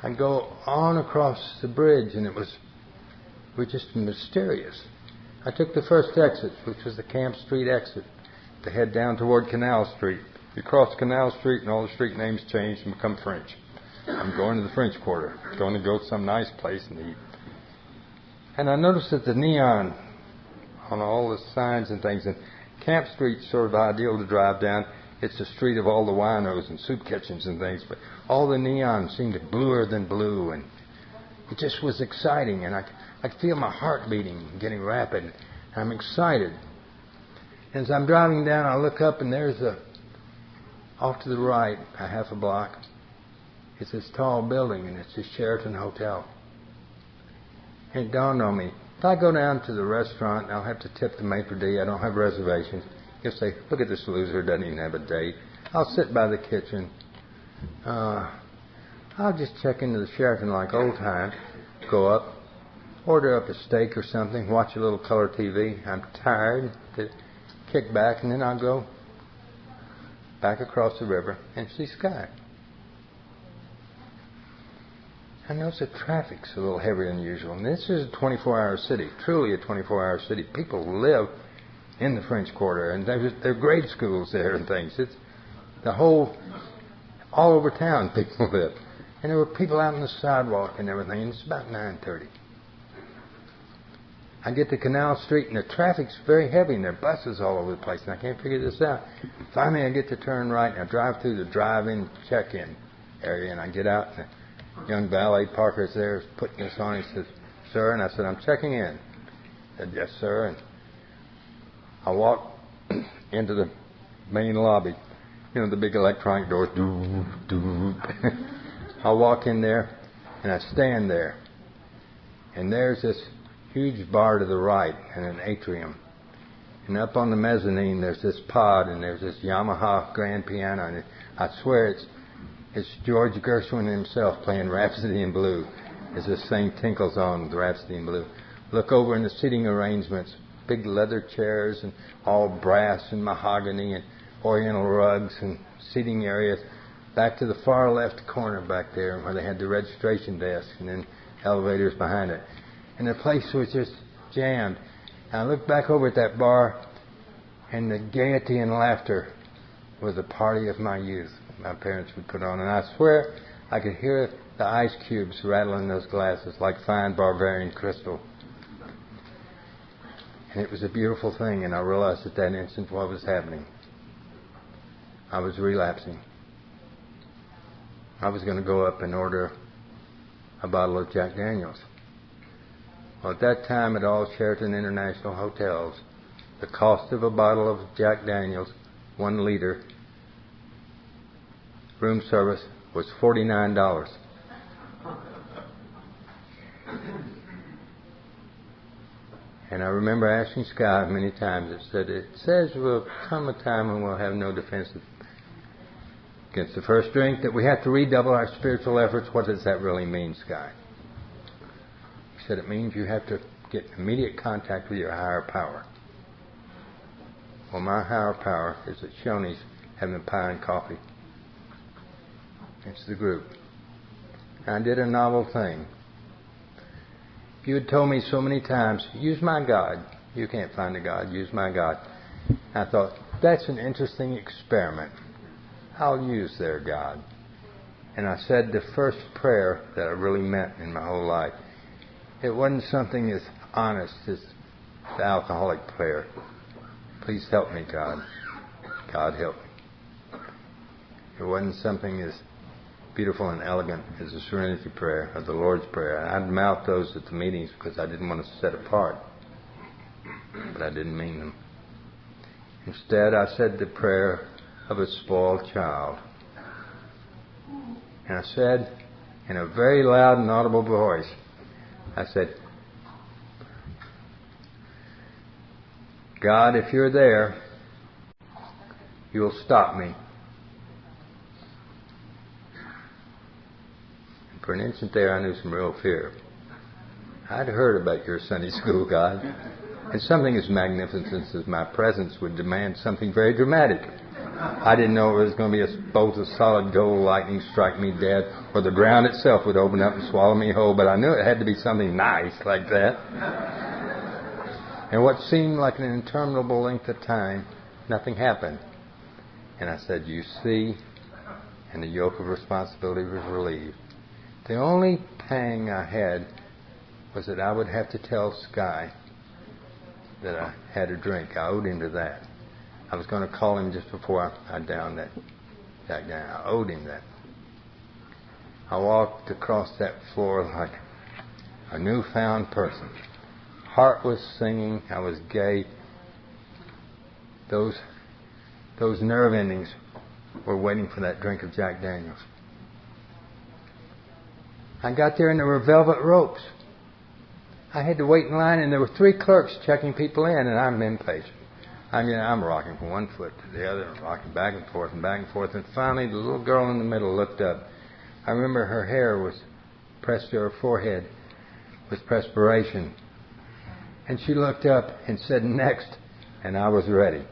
I go on across the bridge, and it was just mysterious. I took the first exit, which was the Camp Street exit, to head down toward Canal Street. You cross Canal Street, and all the street names change and become French. I'm going to the French Quarter, going to go to some nice place and eat. And I noticed that the neon on all the signs and things, and Camp Street's sort of ideal to drive down. It's the street of all the winos and soup kitchens and things, but all the neon seemed bluer than blue, and it just was exciting, and I could feel my heart beating, getting rapid, and I'm excited. As I'm driving down, I look up, and there's off to the right, a half a block, it's this tall building, and it's the Sheraton Hotel. And it dawned on me, if I go down to the restaurant, I'll have to tip the maitre d'. I don't have reservations. He'll say, look at this loser, doesn't even have a date. I'll sit by the kitchen. I'll just check into the Sheraton like old times, go up, order up a steak or something, watch a little color TV. I'm tired, to kick back, and then I'll go back across the river and see sky. I notice the traffic's a little heavier than usual. And this is a 24-hour city, truly a 24-hour city. People live in the French Quarter, and there are grade schools there and things. It's the whole, all over town people live. And there were people out on the sidewalk and everything, and it's about 9:30. I get to Canal Street, and the traffic's very heavy, and there are buses all over the place, and I can't figure this out. Finally, I get to turn right, and I drive through the drive-in check-in area, and I get out, and the young valet parker's there putting this on. He says, sir, and I said, I'm checking in. He said, yes, sir, and I walk into the main lobby. You know, the big electronic doors. I walk in there, and I stand there. And there's this huge bar to the right and an atrium. And up on the mezzanine, there's this pod, and there's this Yamaha grand piano. And I swear it's George Gershwin himself playing Rhapsody in Blue as this thing tinkles on with Rhapsody in Blue. Look over in the seating arrangements, big leather chairs and all brass and mahogany and oriental rugs and seating areas. Back to the far left corner back there where they had the registration desk and then elevators behind it. And the place was just jammed. And I looked back over at that bar, and the gaiety and laughter was a party of my youth my parents would put on. And I swear I could hear the ice cubes rattling in those glasses like fine Bavarian crystal. And it was a beautiful thing, and I realized at that instant what was happening. I was relapsing. I was going to go up and order a bottle of Jack Daniels. Well, at that time, at all Sheraton International hotels, the cost of a bottle of Jack Daniels, 1 liter, room service, was $49. And I remember asking Scott many times, it says will come a time when we'll have no defense against the first drink, that we have to redouble our spiritual efforts. What does that really mean, Scott? He said it means you have to get immediate contact with your higher power. Well, my higher power is at Shoney's having pie and coffee. It's the group. And I did a novel thing. You had told me so many times, use my God. You can't find a God, use my God. I thought, that's an interesting experiment. I'll use their God. And I said the first prayer that I really meant in my whole life. It wasn't something as honest as the alcoholic prayer. Please help me, God. God help me. It wasn't something as beautiful and elegant as the Serenity Prayer or the Lord's Prayer. I'd mouth those at the meetings because I didn't want to set apart. But I didn't mean them. Instead, I said the prayer of a spoiled child. And I said, in a very loud and audible voice, I said, God, if you're there, you'll stop me. And for an instant there, I knew some real fear. I'd heard about your Sunday school God, and something as magnificent as my presence would demand something very dramatic. I didn't know it was going to be a bolt of solid gold lightning strike me dead, or the ground itself would open up and swallow me whole, but I knew it had to be something nice like that. And what seemed like an interminable length of time, nothing happened. And I said, you see, and the yoke of responsibility was relieved. The only pang I had was that I would have to tell Sky that I had a drink. I owed him to that. I was going to call him just before I downed that guy. I owed him that. I walked across that floor like a newfound person. Heart was singing. I was gay. Those nerve endings were waiting for that drink of Jack Daniels. I got there and there were velvet ropes. I had to wait in line, and there were 3 clerks checking people in, and I'm impatient. I'm rocking from one foot to the other, and rocking back and forth, and finally the little girl in the middle looked up. I remember her hair was pressed to her forehead with perspiration, and she looked up and said, next, and I was ready.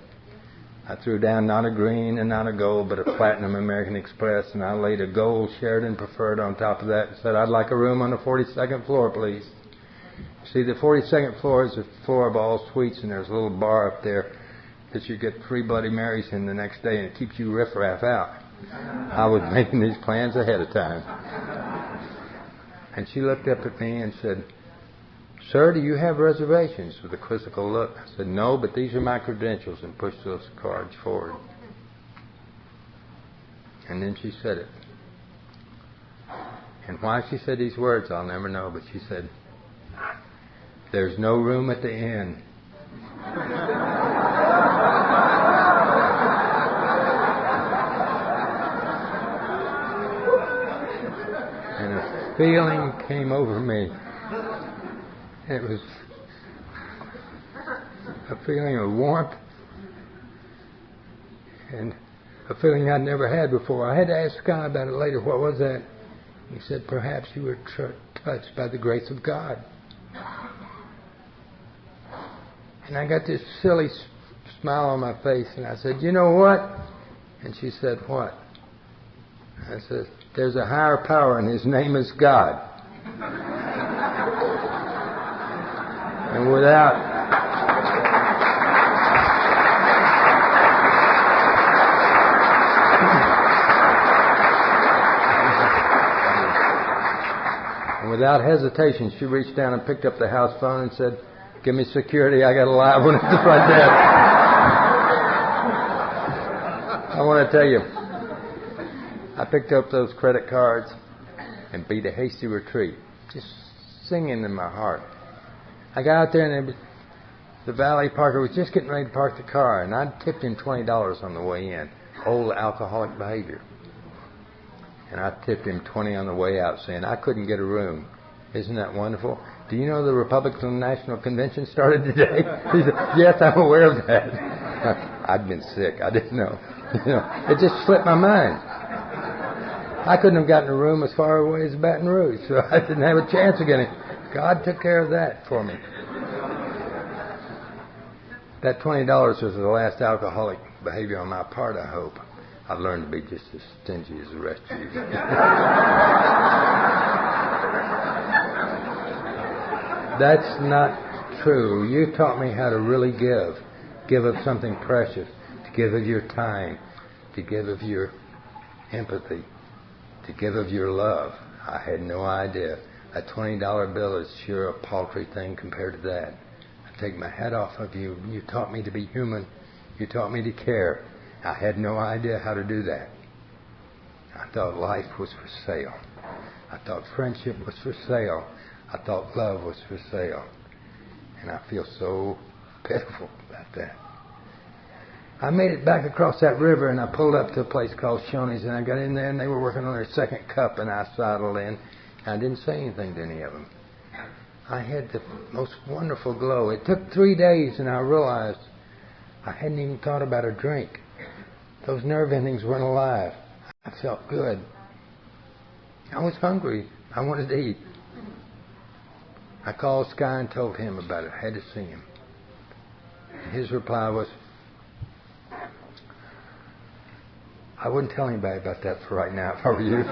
I threw down not a green and not a gold, but a platinum American Express, and I laid a gold Sheridan Preferred on top of that and said, I'd like a room on the 42nd floor, please. See, the 42nd floor is the floor of all suites, and there's a little bar up there that you get 3 Bloody Marys in the next day, and it keeps you riffraff out. I was making these plans ahead of time. And she looked up at me and said, sir, do you have reservations? With a quizzical look. I said, no, but these are my credentials, and pushed those cards forward. And then she said it. And why she said these words, I'll never know, but she said, there's no room at the inn. And a feeling came over me. It was a feeling of warmth and a feeling I'd never had before. I had to ask Sky about it later. What was that? He said, perhaps you were touched by the grace of God. And I got this silly smile on my face, and I said, you know what? And she said, what? I said, there's a higher power, and his name is God. And without hesitation, she reached down and picked up the house phone and said, give me security, I got a live one at the front desk. I want to tell you, I picked up those credit cards and beat a hasty retreat, just singing in my heart. I got out there and the valet parker was just getting ready to park the car, and I'd tipped him $20 on the way in. Old alcoholic behavior. And I tipped him $20 on the way out, saying I couldn't get a room. Isn't that wonderful? Do you know the Republican National Convention started today? He said, yes, I'm aware of that. I'd been sick. I didn't know. It just slipped my mind. I couldn't have gotten a room as far away as Baton Rouge, so I didn't have a chance of getting it. God took care of that for me. That $20 was the last alcoholic behavior on my part, I hope. I've learned to be just as stingy as the rest of you. That's not true. You taught me how to really give. Give of something precious. To give of your time. To give of your empathy. To give of your love. I had no idea. A $20 bill is sure a paltry thing compared to that. I take my hat off of you. You taught me to be human. You taught me to care. I had no idea how to do that. I thought life was for sale. I thought friendship was for sale. I thought love was for sale. And I feel so pitiful about that. I made it back across that river, and I pulled up to a place called Shoney's, and I got in there, and they were working on their second cup, and I sidled in. I didn't say anything to any of them. I had the most wonderful glow. It took 3 days, and I realized I hadn't even thought about a drink. Those nerve endings weren't alive. I felt good. I was hungry. I wanted to eat. I called Sky and told him about it. I had to see him. His reply was, I wouldn't tell anybody about that for right now if I were you.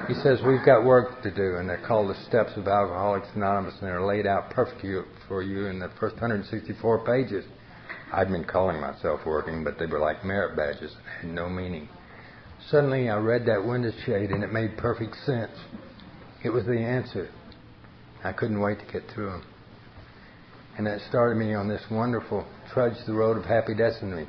He says, we've got work to do, and they're called the Steps of Alcoholics Anonymous, and they're laid out perfectly for you in the first 164 pages. I'd been calling myself working, but they were like merit badges and had no meaning. Suddenly I read that window shade, and it made perfect sense. It was the answer. I couldn't wait to get through them. And that started me on this wonderful trudge the road of happy destiny.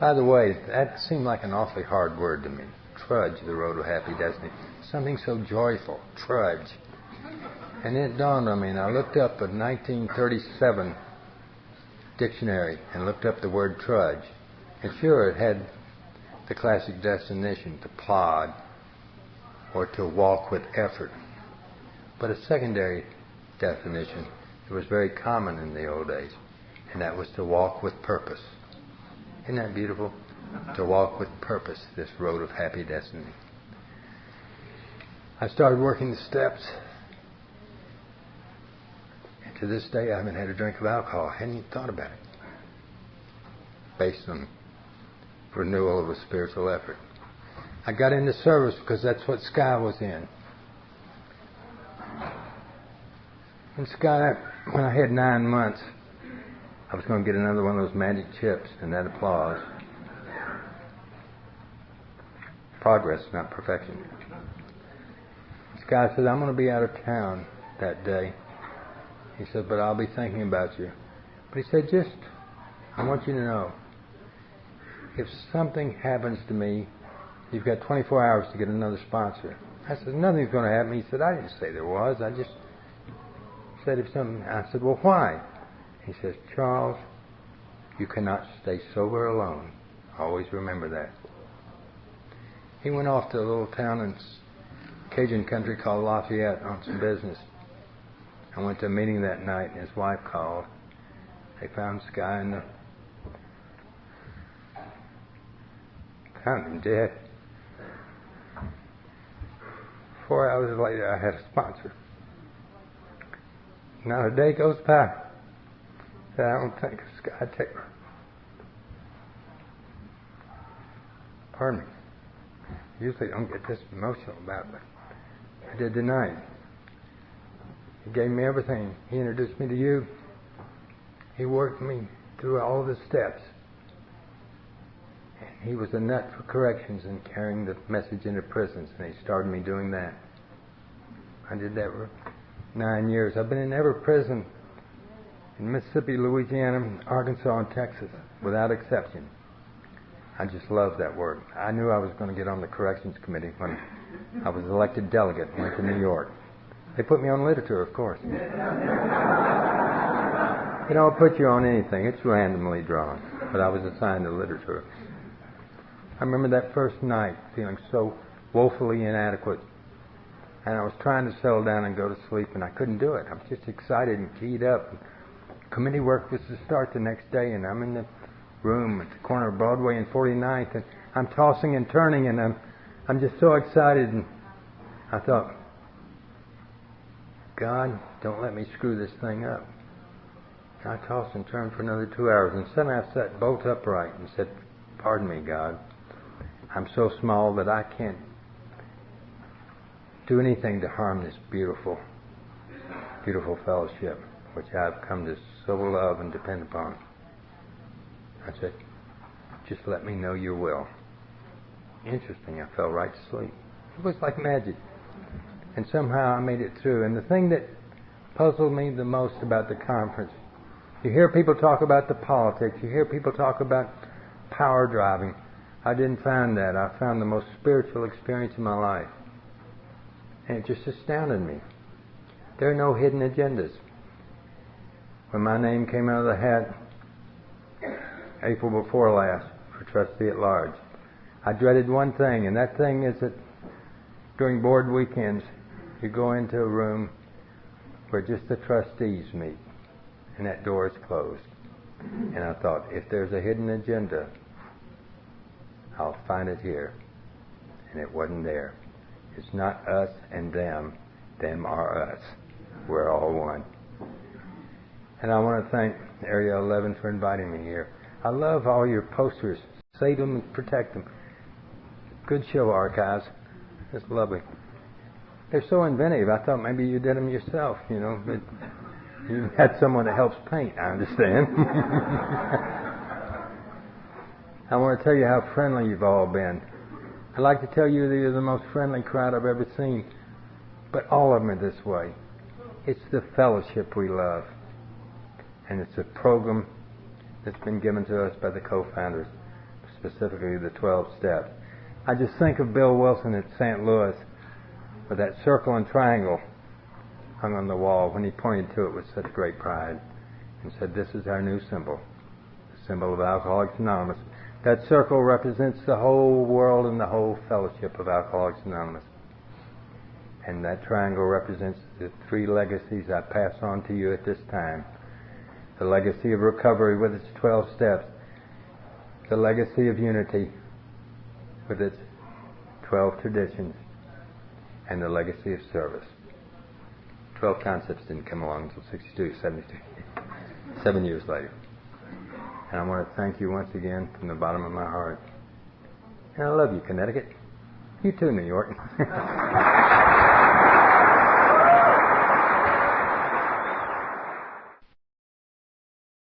By the way, that seemed like an awfully hard word to me. Trudge the road of happy destiny. Something so joyful. Trudge. And it dawned on me, and I looked up a 1937 dictionary and looked up the word trudge. And sure, it had the classic definition, to plod or to walk with effort. But a secondary definition that was very common in the old days, and that was to walk with purpose. Isn't that beautiful? To walk with purpose, this road of happy destiny. I started working the steps. And to this day, I haven't had a drink of alcohol. I hadn't even thought about it. Based on renewal of a spiritual effort. I got into service because that's what Sky was in. And Sky, when I had 9 months, I was going to get another one of those magic chips, and that applause. Progress, not perfection. Sky said, I'm going to be out of town that day. He said, but I'll be thinking about you. But he said, I want you to know, if something happens to me, you've got 24 hours to get another sponsor. I said, nothing's going to happen. He said, I didn't say there was. I just said if something. I said, well, why? He says, Charles, you cannot stay sober alone. Always remember that. He went off to a little town in Cajun country called Lafayette on some business. I went to a meeting that night, and his wife called. They found Sky in the... Found him dead. 4 hours later, I had a sponsor. Not a day goes by that I don't think of Sky Taylor. Pardon me. Usually don't get this emotional about it, but I did tonight. He gave me everything. He introduced me to you. He worked me through all the steps. And he was a nut for corrections and carrying the message into prisons, and he started me doing that. I did that for 9 years. I've been in every prison in Mississippi, Louisiana, Arkansas, and Texas, without exception. I just love that work. I knew I was going to get on the corrections committee when I was elected delegate and went to New York. They put me on literature, of course. They don't put you on anything. It's randomly drawn. But I was assigned to literature. I remember that first night feeling so woefully inadequate. And I was trying to settle down and go to sleep, and I couldn't do it. I was just excited and keyed up. Committee work was to start the next day, and I'm in the room at the corner of Broadway and 49th, and I'm tossing and turning, and I'm just so excited. And I thought, God, don't let me screw this thing up. And I tossed and turned for another 2 hours, and suddenly I sat bolt upright and said, pardon me, God. I'm so small that I can't do anything to harm this beautiful, beautiful fellowship, which I've come to so love and depend upon. I said, just let me know your will. Interesting, I fell right to sleep. It was like magic. And somehow I made it through. And the thing that puzzled me the most about the conference, you hear people talk about the politics, you hear people talk about power driving. I didn't find that. I found the most spiritual experience in my life. And it just astounded me. There are no hidden agendas. When my name came out of the hat, April before last, for trustee at large, I dreaded one thing, and that thing is that during board weekends, you go into a room where just the trustees meet, and that door is closed. And I thought, if there's a hidden agenda, I'll find it here. And it wasn't there. It's not us and them. Them are us. We're all one. And I want to thank Area 11 for inviting me here. I love all your posters. Save them and protect them. Good show archives. It's lovely. They're so inventive. I thought maybe you did them yourself, you know. But you had someone that helps paint, I understand. I want to tell you how friendly you've all been. I'd like to tell you that you're the most friendly crowd I've ever seen. But all of them are this way. It's the fellowship we love. And it's a program that's been given to us by the co-founders, specifically the 12 steps. I just think of Bill Wilson at St. Louis with that circle and triangle hung on the wall when he pointed to it with such great pride and said, "This is our new symbol, the symbol of Alcoholics Anonymous." That circle represents the whole world and the whole fellowship of Alcoholics Anonymous. And that triangle represents the 3 legacies I pass on to you at this time. The legacy of recovery with its 12 steps. The legacy of unity with its 12 traditions. And the legacy of service. 12 concepts didn't come along until 62, 72, 7 years later. And I want to thank you once again from the bottom of my heart. And I love you, Connecticut. You too, New York.